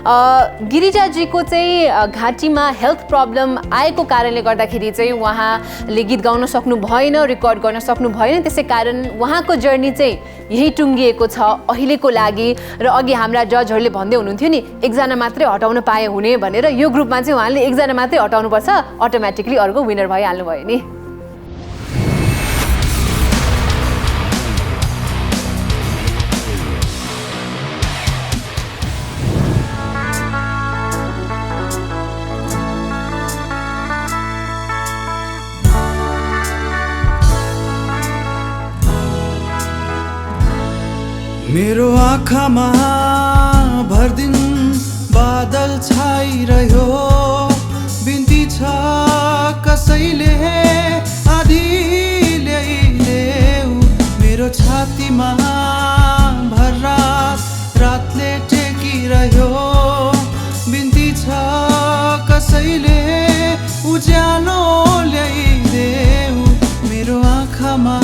गिरिजाजीको चाहिँ घाँटीमा हेल्थ प्रब्लम आएको कारणले गर्दाखेरि चाहिँ उहाँले गीत गाउन सक्नु भएन, रेकर्ड गर्न सक्नु भएन। त्यसै कारण उहाँको जर्नी चाहिँ यही टुङ्गिएको छ अहिलेको लागि। र अघि हाम्रा जजहरूले भन्दै हुनुहुन्थ्यो नि एकजना मात्रै हटाउन पाए हुने भनेर, यो ग्रुपमा चाहिँ उहाँले एकजना मात्रै हटाउनुपर्छ, अटोमेटिकली अर्को विनर भइहाल्नु भयो नि। मेरो आँखामा भरदिन बादल छाइरह्यो, बिन्ती छ कसैले आधी ल्याइदेऊ। मेरो छातीमा भर रातले टेकिरह्यो, बिन्ती छ कसैले उज्यालो ल्याइदेऊ। मेरो आँखामा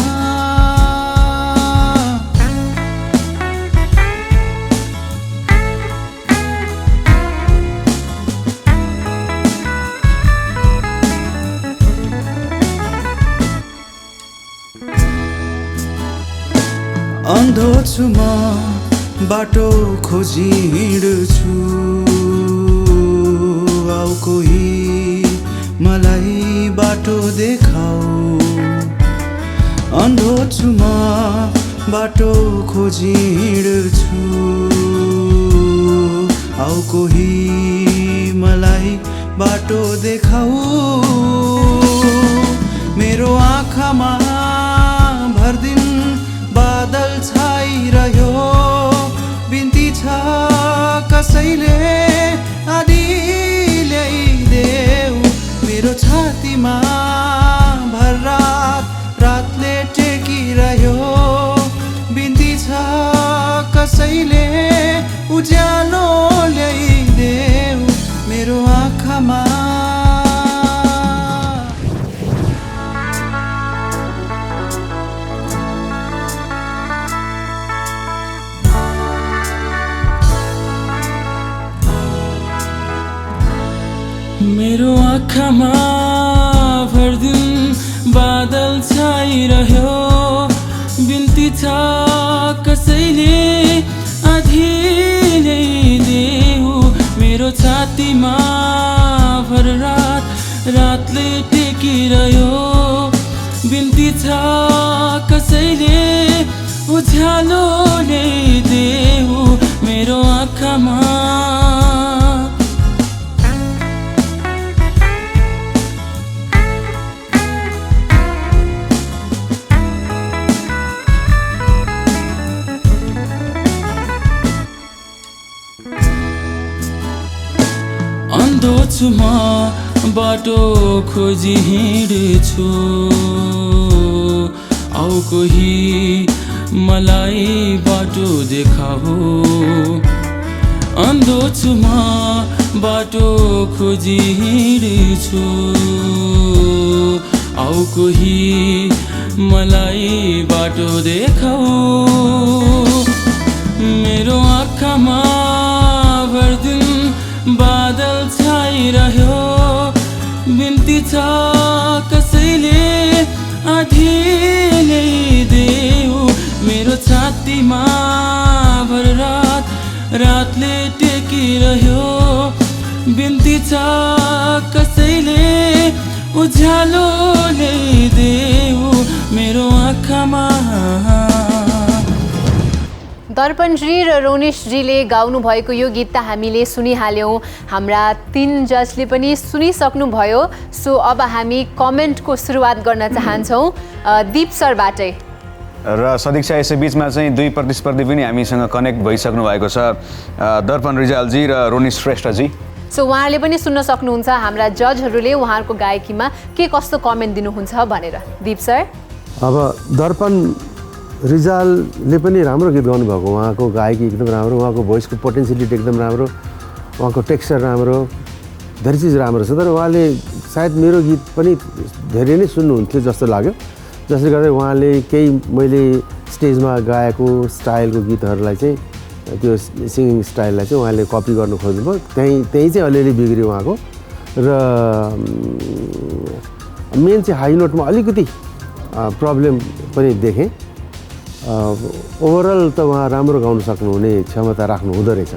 अन्धो छु म, बाटो खोजी हिँड्छु, आऊ कोही मलाई बाटो देखाऊ। अन्धो छु म, बाटो खोजी हिँड्छु, आऊ कोही मलाई बाटो देखाऊ। मेरो आँखामा भरदिन बादल छाइरह्यो, बिन्ती छ कसैले आधी ल्याइदेऊ। मेरो छातीमा भर रातले टेकिरह्यो, बिन्ती छ कसैले उज्यालो ल्याइदेऊ। मेरो आँखामा मेरो आँखामा भरदिन बादल छाइरह्यो, बिन्ती छ कसैले आधी ल्याइदेऊ। मेरो छातीमा भर रातले टेकिरह्यो, बिन्ती छ कसैले उज्यालो ल्याइदेऊ। मेरो आँखामा अन्धो छु म, बाटो खोजी हिँड्छु, आऊ कोही मलाई बाटो देखाऊ अन्धो छु म बाटो खोजी हिँड्छु आऊ कोही मलाई बाटो देखाऊ मेरो आँखामा भरदिन बादल छाइरह्यो बिन्ती छ कसैले आधी ल्याइदेऊ मेरो छातीमा भर रातले टेकिरह्यो बिन्ती छ कसैले उज्यालो ल्याइदेऊ मेरो आँखामा दर्पणजी र रोनिशजीले गाउनु भएको यो गीत त हामीले सुनिहाल्यौँ हाम्रा 3 जजले पनि सुनिसक्नुभयो सो अब हामी कमेन्टको सुरुवात गर्न चाहन्छौँ दीप सरबाटै र सदीक्षा यसै बिचमा चाहिँ 2 प्रतिस्पर्धी पनि हामीसँग कनेक्ट भइसक्नु भएको छ दर्पण रिजालजी र रोनिश श्रेष्ठजी सो उहाँहरूले पनि सुन्न सक्नुहुन्छ हाम्रा जजहरूले उहाँहरूको गायकीमा के कस्तो कमेन्ट दिनुहुन्छ भनेर दीप सर अब दर्पण रिजालले पनि राम्रो गीत गाउनुभएको उहाँको गायकी एकदम राम्रो उहाँको भोइसको पोटेन्सियलिटी एकदम राम्रो उहाँको टेक्स्चर राम्रो धेरै चिज राम्रो छ तर उहाँले सायद मेरो गीत पनि धेरै नै सुन्नुहुन्थ्यो जस्तो लाग्यो जसले गर्दा उहाँले केही मैले स्टेजमा गाएको स्टाइलको गीतहरूलाई चाहिँ त्यो सिङ्गिङ स्टाइललाई चाहिँ उहाँले कपी गर्नु खोज्नुभयो त्यही चाहिँ अलिअलि बिग्रियो उहाँको र मेन चाहिँ हाई नोटमा अलिकति प्रब्लम पनि देखेँ ओभरअल त उहाँ राम्रो गाउन सक्नुहुने क्षमता राख्नु हुँदो रहेछ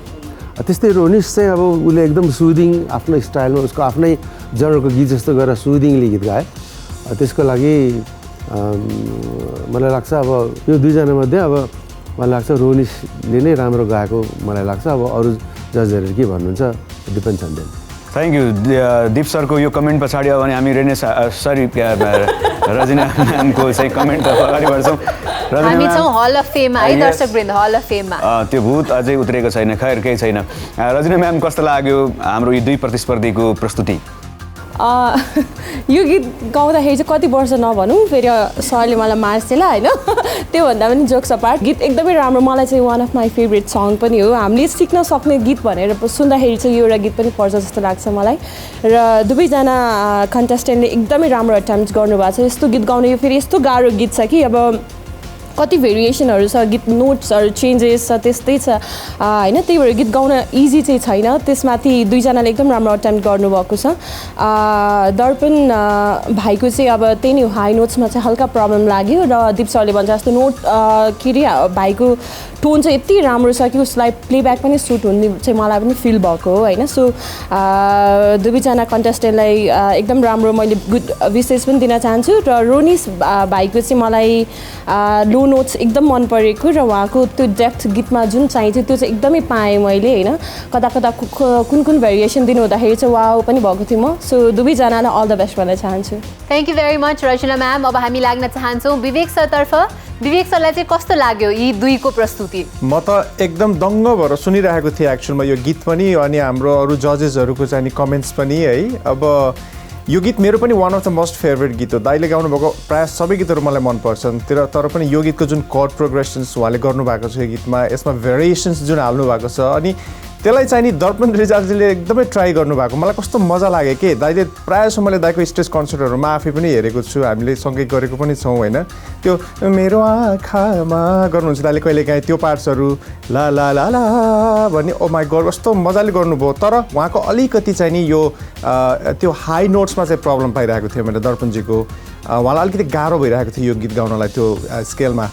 त्यस्तै रोनिश चाहिँ अब उसले एकदम सुदिङ आफ्नो स्टाइलमा उसको आफ्नै जनरको गीत जस्तो गरेर सुदिङली गीत गाए त्यसको लागि मलाई लाग्छ अब यो 2 जनामध्ये अब मलाई लाग्छ रोनिशले नै राम्रो गाएको मलाई लाग्छ अब अरू जजहरूले के भन्नुहुन्छ depends on them thank you Deep सरको यो कमेन्ट पछाडि अब भने हामी रजिना म्यामको चाहिँ कमेन्ट अगाडि बढ्छौँ हामी छौँ हल अफ फेममा है दर्शकवृन्द हल अफ फेममा त्यो भूत अझै उत्रेको छैन खैर केही छैन रजिना म्याम कस्तो लाग्यो हाम्रो यी 2 प्रतिस्पर्धीको प्रस्तुति यो गीत गाउँदाखेरि चाहिँ कति वर्ष नभनौँ फेरि सरले मलाई मार्छेला होइन त्योभन्दा पनि जोक्स अपार्ट गीत एकदमै राम्रो मलाई चाहिँ one of my favourite song पनि हो हामीले सिक्न सक्ने गीत भनेर सुन्दाखेरि चाहिँ यो एउटा गीत पनि पर्छ जस्तो लाग्छ मलाई र दुवैजना कन्टेस्टेन्टले एकदमै राम्रो एटेम्प्ट गर्नुभएको छ यस्तो गीत गाउने यो फेरि यस्तो गाह्रो गीत छ कि अब कति भेरिएसनहरू छ गीत नोट्सहरू चेन्जेस छ त्यस्तै छ होइन त्यही भएर गीत गाउन इजी चाहिँ छैन त्यसमाथि 2 जनाले एकदम राम्रो अटेम्प्ट गर्नुभएको छ दर्पण भाइको चाहिँ अब त्यही नै हाई नोट्समा चाहिँ हल्का प्रब्लम लाग्यो र दीप सरले भन्छ जस्तो नोट के अरे भाइको टोन चाहिँ यति राम्रो छ कि उसलाई प्लेब्याक पनि सुट हुने चाहिँ मलाई पनि फिल भएको हो होइन सो दुवैजना कन्टेस्टेन्टलाई एकदम राम्रो मैले गुड विशेष पनि दिन चाहन्छु र रोनिश भाइको चाहिँ मलाई लो नोट्स एकदम मन परेको र उहाँको त्यो डेप्थ गीतमा जुन चाहिन्छ त्यो चाहिँ एकदमै पाएँ मैले होइन कता कता कुन भेरिएसन दिनु हुँदाखेरि चाहिँ वाउ पनि भएको थियो म सो दुवैजनालाई अल द बेस्ट भन्न चाहन्छु thank you very much Rachana ma'am अब हामी लाग्न चाहन्छौँ विवेक सरतर्फ विवेक सरलाई चाहिँ कस्तो लाग्यो यी 2 को प्रस्तुति म त एकदम दङ्ग भएर सुनिरहेको थिएँ एक्चुअलमा यो गीत पनि अनि हाम्रो अरू जजेसहरूको चाहिँ कमेन्ट्स पनि है अब यो गीत मेरो पनि one of the most favourite गीत हो दाइले गाउनुभएको प्रायः सबै गीतहरू मलाई मनपर्छन् तर पनि यो गीतको जुन कर्ड प्रोग्रेसन्स उहाँले गर्नुभएको छ यो गीतमा यसमा भेरिएसन्स जुन हाल्नु भएको छ अनि त्यसलाई चाहिँ नि दर्पण रिजालजीले एकदमै ट्राई गर्नुभएको मलाई कस्तो मजा लाग्यो कि दाइले प्रायः जसो मैले दाइको स्टेज कन्सर्टहरूमा आफै पनि हेरेको छु हामीले सँगै गरेको पनि छौँ होइन त्यो मेरो आँखामा गर्नुहुन्छ दाइले कहिले काहीँ त्यो पार्ट्सहरू ला ला ला ला भन्ने ओ माई गड कस्तो मजाले गर्नुभयो तर उहाँको अलिकति चाहिँ नि यो त्यो हाई नोट्समा चाहिँ प्रब्लम पाइरहेको थियो मैले दर्पणजीको उहाँलाई अलिकति गाह्रो भइरहेको थियो यो गीत गाउनलाई त्यो स्केलमा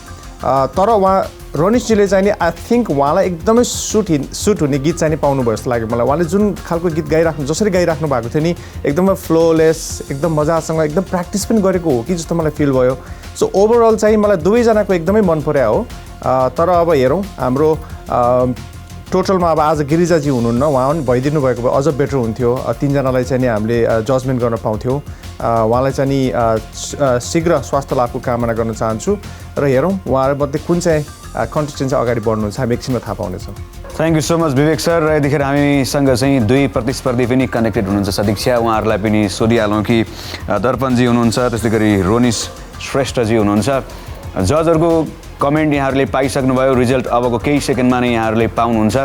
तर उहाँ रोनिशजीले चाहिँ नि आई थिङ्क उहाँलाई एकदमै सुट हुने गीत चाहिँ नि पाउनुभयो जस्तो लाग्यो मलाई उहाँले जुन खालको गीत जसरी गाइराख्नु भएको थियो नि एकदमै फ्लोलेस एकदम मजासँग एकदम प्र्याक्टिस पनि गरेको हो कि जस्तो मलाई फिल भयो सो ओभरअल चाहिँ मलाई दुवैजनाको एकदमै मन पर्यो हो तर अब हेरौँ हाम्रो टोटलमा अब आज गिरिजाजी हुनुहुन्न उहाँ पनि भइदिनु भएको भए अझ बेटर हुन्थ्यो 3 जनालाई चाहिँ नि हामीले जजमेन्ट गर्न पाउँथ्यौँ उहाँलाई चाहिँ नि शीघ्र स्वास्थ्य लाभको कामना गर्न चाहन्छु र हेरौँ उहाँहरूमध्ये कुन चाहिँ कन्टेस्टेन्ट चाहिँ अगाडि बढ्नुहुन्छ हामी एकछिनमा थाहा पाउनेछौँ thank you so much Vivek sir र यतिखेर हामीसँग चाहिँ 2 प्रतिस्पर्धी पनि कनेक्टेड हुनुहुन्छ सदीक्षा उहाँहरूलाई पनि सोधिहालौँ कि दर्पणजी हुनुहुन्छ त्यस्तै गरी रोनिश श्रेष्ठजी हुनुहुन्छ जजहरूको कमेन्ट यहाँहरूले पाइसक्नुभयो रिजल्ट अबको केही सेकेन्डमा नै यहाँहरूले पाउनुहुन्छ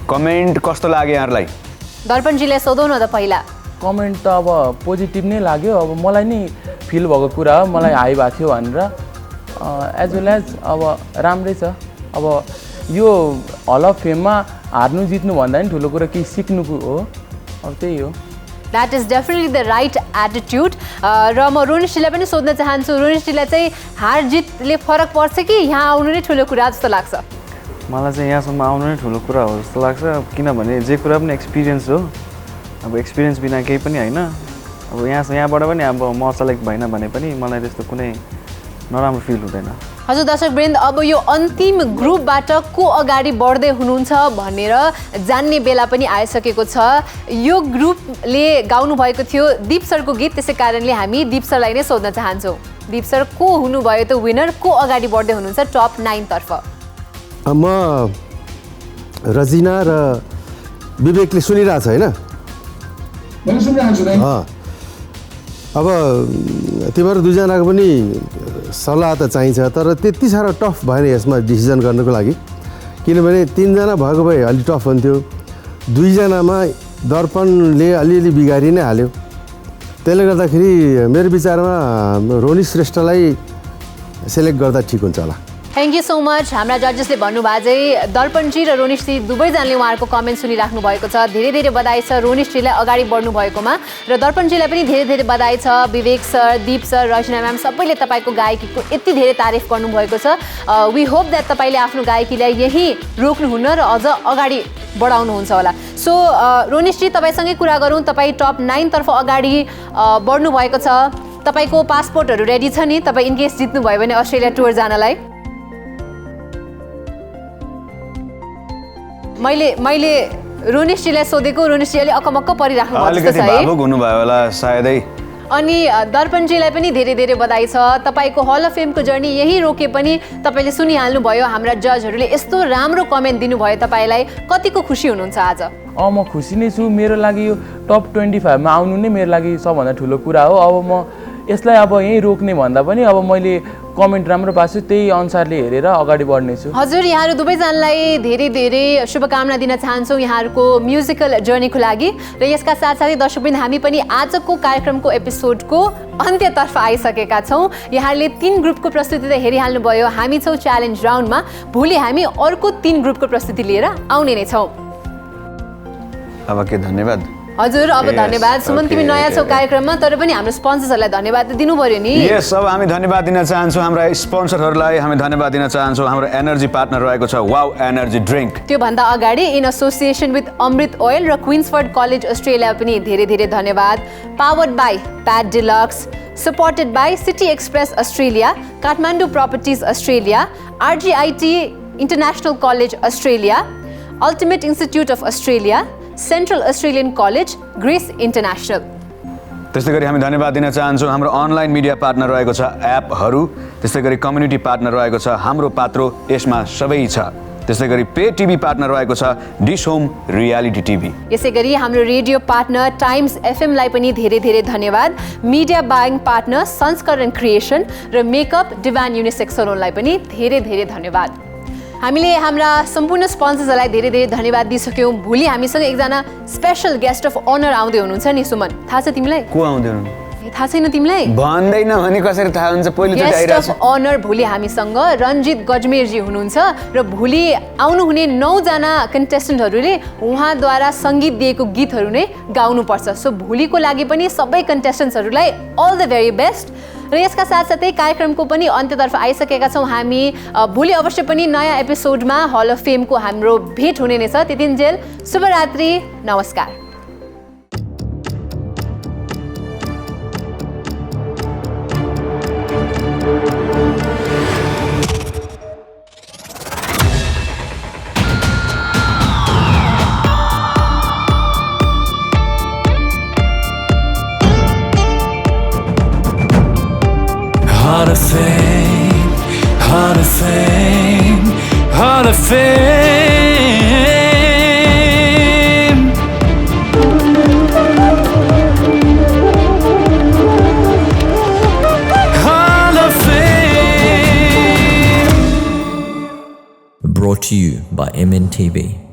कमेन्ट कस्तो लाग्यो यहाँहरूलाई दर्पणजीलाई सोधौँ न त पहिला कमेन्ट त अब पोजिटिभ नै लाग्यो अब मलाई नि फिल भएको कुरा हो मलाई हाई भएको थियो भनेर एज वेल एज अब राम्रै छ अब यो हल अफ फेममा हार्नु जित्नु भन्दा पनि ठुलो कुरा केही सिक्नुको हो अब त्यही हो that is definitely the right attitude र म रोनिश्रीलाई पनि सोध्न चाहन्छु रोनिश्रीलाई चाहिँ हार जितले फरक पर्छ कि यहाँ आउनु नै ठुलो कुरा जस्तो लाग्छ मलाई चाहिँ यहाँसम्म आउनु नै ठुलो कुरा हो जस्तो लाग्छ किनभने जे कुरा पनि एक्सपिरियन्स हो अब एक्सपिरियन्स बिना केही पनि होइन अब यहाँबाट पनि अब म सेलेक्ट भएन भने पनि मलाई त्यस्तो कुनै नराम्रो फिल हुँदैन हजुर दर्शकवृन्द अब यो अन्तिम ग्रुपबाट को अगाडि बढ्दै हुनुहुन्छ भनेर जान्ने बेला पनि आइसकेको छ यो ग्रुपले गाउनु भएको थियो दीप सरको गीत त्यसै कारणले हामी दीप सरलाई नै सोध्न चाहन्छौँ दीप सर को हुनुभयो त विनर को अगाडि बढ्दै हुनुहुन्छ टप 9 तर्फ म रजिना र विवेकले सुनिरहेछ होइन अब तिमीहरू दुईजनाको पनि सल्लाह त चाहिन्छ तर त्यति साह्रो टफ भएन यसमा डिसिजन गर्नको लागि किनभने 3 जना भएको भए अलि टफ हुन्थ्यो 2 जनामा दर्पणले अलिअलि बिगारी नै हाल्यो त्यसले गर्दाखेरि मेरो विचारमा रोनी श्रेष्ठलाई सेलेक्ट गर्दा ठिक हुन्छ होला थ्याङ्क यू सो मच हाम्रा जजेसले भन्नुभएको चाहिँ दर्पणजी र रोनिश्री दुवैजनाले उहाँहरूको कमेन्ट सुनिराख्नु भएको छ धेरै धेरै बधाई छ रोनिश्रीलाई अगाडि बढ्नु भएकोमा र दर्पणजीलाई पनि धेरै धेरै बधाई छ विवेक सर दीप सर रचना म्याम सबैले तपाईँको गायकीको यति धेरै तारिफ गर्नुभएको छ वी होप द्याट तपाईँले आफ्नो गायकीलाई यहीँ रोक्नुहुन्न र अझ अगाडि बढाउनुहुन्छ होला सो रोनिश्री तपाईँसँगै कुरा गरौँ तपाईँ टप 9 तर्फ अगाडि बढ्नु भएको छ तपाईँको पासपोर्टहरू रेडी छ नि तपाईँ इनकेस जित्नुभयो भने अस्ट्रेलिया टुर जानलाई मैले रोनिश्रीलाई सोधेको रोनिश्री अलि अकमक्क परिराख्नु भएको छ है भावुक हुनुभयो होला सायदै अनि दर्पणजीलाई पनि धेरै धेरै बधाई छ तपाईँको हल अफ फेमको जर्नी यही रोके पनि तपाईँले सुनिहाल्नु भयो हाम्रा जजहरूले यस्तो राम्रो कमेन्ट दिनुभयो तपाईँलाई कतिको खुसी हुनुहुन्छ आज म खुसी नै छु मेरो लागि यो टप 25 मा आउनु नै मेरो लागि सबभन्दा ठुलो कुरा हो अब म यसलाई अब यहीँ रोक्ने भन्दा पनि अब मैले कमेन्ट राम्रो पाछु त्यही अनुसारले हेरेर अगाडि बढ्नेछु हजुर यहाँहरू दुवैजनालाई धेरै धेरै शुभकामना दिन चाहन्छौँ यहाँहरूको म्युजिकल जर्नीको लागि र यसका साथसाथै दर्शकवृन्द हामी पनि आजको कार्यक्रमको एपिसोडको अन्त्यतर्फ आइसकेका छौँ यहाँहरूले 3 ग्रुपको प्रस्तुति त हेरिहाल्नुभयो हामी छौँ च्यालेन्ज राउन्डमा भोलि हामी अर्को 3 ग्रुपको प्रस्तुति लिएर आउने नै छौँ अब के धन्यवाद हजुर अब धन्यवाद सुमन तिमी नयाँ छौ कार्यक्रममा तर पनि हाम्रो स्पोन्सर्सहरूलाई धन्यवाद त दिनु पर्यो नि यस अब हामी धन्यवाद दिन चाहन्छौँ हाम्रा स्पोन्सरहरूलाई हामी धन्यवाद दिन चाहन्छौँ हाम्रो एनर्जी पार्टनर रहेको छ वाउ एनर्जी ड्रिङ्क त्यो भन्दा अगाडि in association with Amrit oil र क्विन्सफोर्ड कलेज अस्ट्रेलिया पनि धेरै धेरै धन्यवाद powered by pad deluxe supported by city express Australia Kathmandu properties Australia RGIT international college Australia ultimate institute of Australia central Australian college grace international त्यस्तै गरी हामी धन्यवाद दिन चाहन्छौँ हाम्रो अनलाइन मिडिया पार्टनर रहेको छ एपहरू त्यस्तै गरी कम्युनिटी पार्टनर रहेको छ हाम्रो पात्रो यसमा सबै छ त्यस्तै गरी पे टिभी पार्टनर रहेको छ डिस होम रियालिटी टिभी यसै गरी हाम्रो रेडियो पार्टनर टाइम्स एफएमलाई पनि धेरै धेरै धन्यवाद मिडिया बाइङ पार्टनर संस्करण क्रिएसन र मेकअप डिभाइन युनिसेक्स सलोनलाई पनि धेरै धेरै धन्यवाद हामीले हाम्रा सम्पूर्ण स्पोन्सर्सहरूलाई धेरै धेरै धन्यवाद दिइसक्यौँ भोलि हामीसँग एकजना स्पेसल गेस्ट अफ अनर आउँदै हुनुहुन्छ नि सुमन थाहा छ तिमीलाई को आउँदै हुनुहुन्छ थाहा छैन तिमीलाई भन्दैन भने कसरी थाहा हुन्छ पहिलो चोटि आइरहेछ गेस्ट अफ अनर भोलि हामीसँग रञ्जित गजमेरजी हुनुहुन्छ र भोलि आउनुहुने 9 जना कन्टेस्टेन्टहरूले उहाँद्वारा सङ्गीत दिएको गीतहरू नै गाउनुपर्छ सो भोलिको लागि पनि सबै कन्टेस्टेन्ट्सहरूलाई अल द भेरी बेस्ट र यसका साथसाथै कार्यक्रमको पनि अन्त्यतर्फ आइसकेका छौँ हामी भोलि अवश्य पनि नयाँ एपिसोडमा हल अफ फेमको हाम्रो भेट हुने नै छ त्यतिन्जेल शुभरात्रि नमस्कार Hall of Fame, Hall of Fame, Hall of Fame. Hall of Fame. to you by MNTV.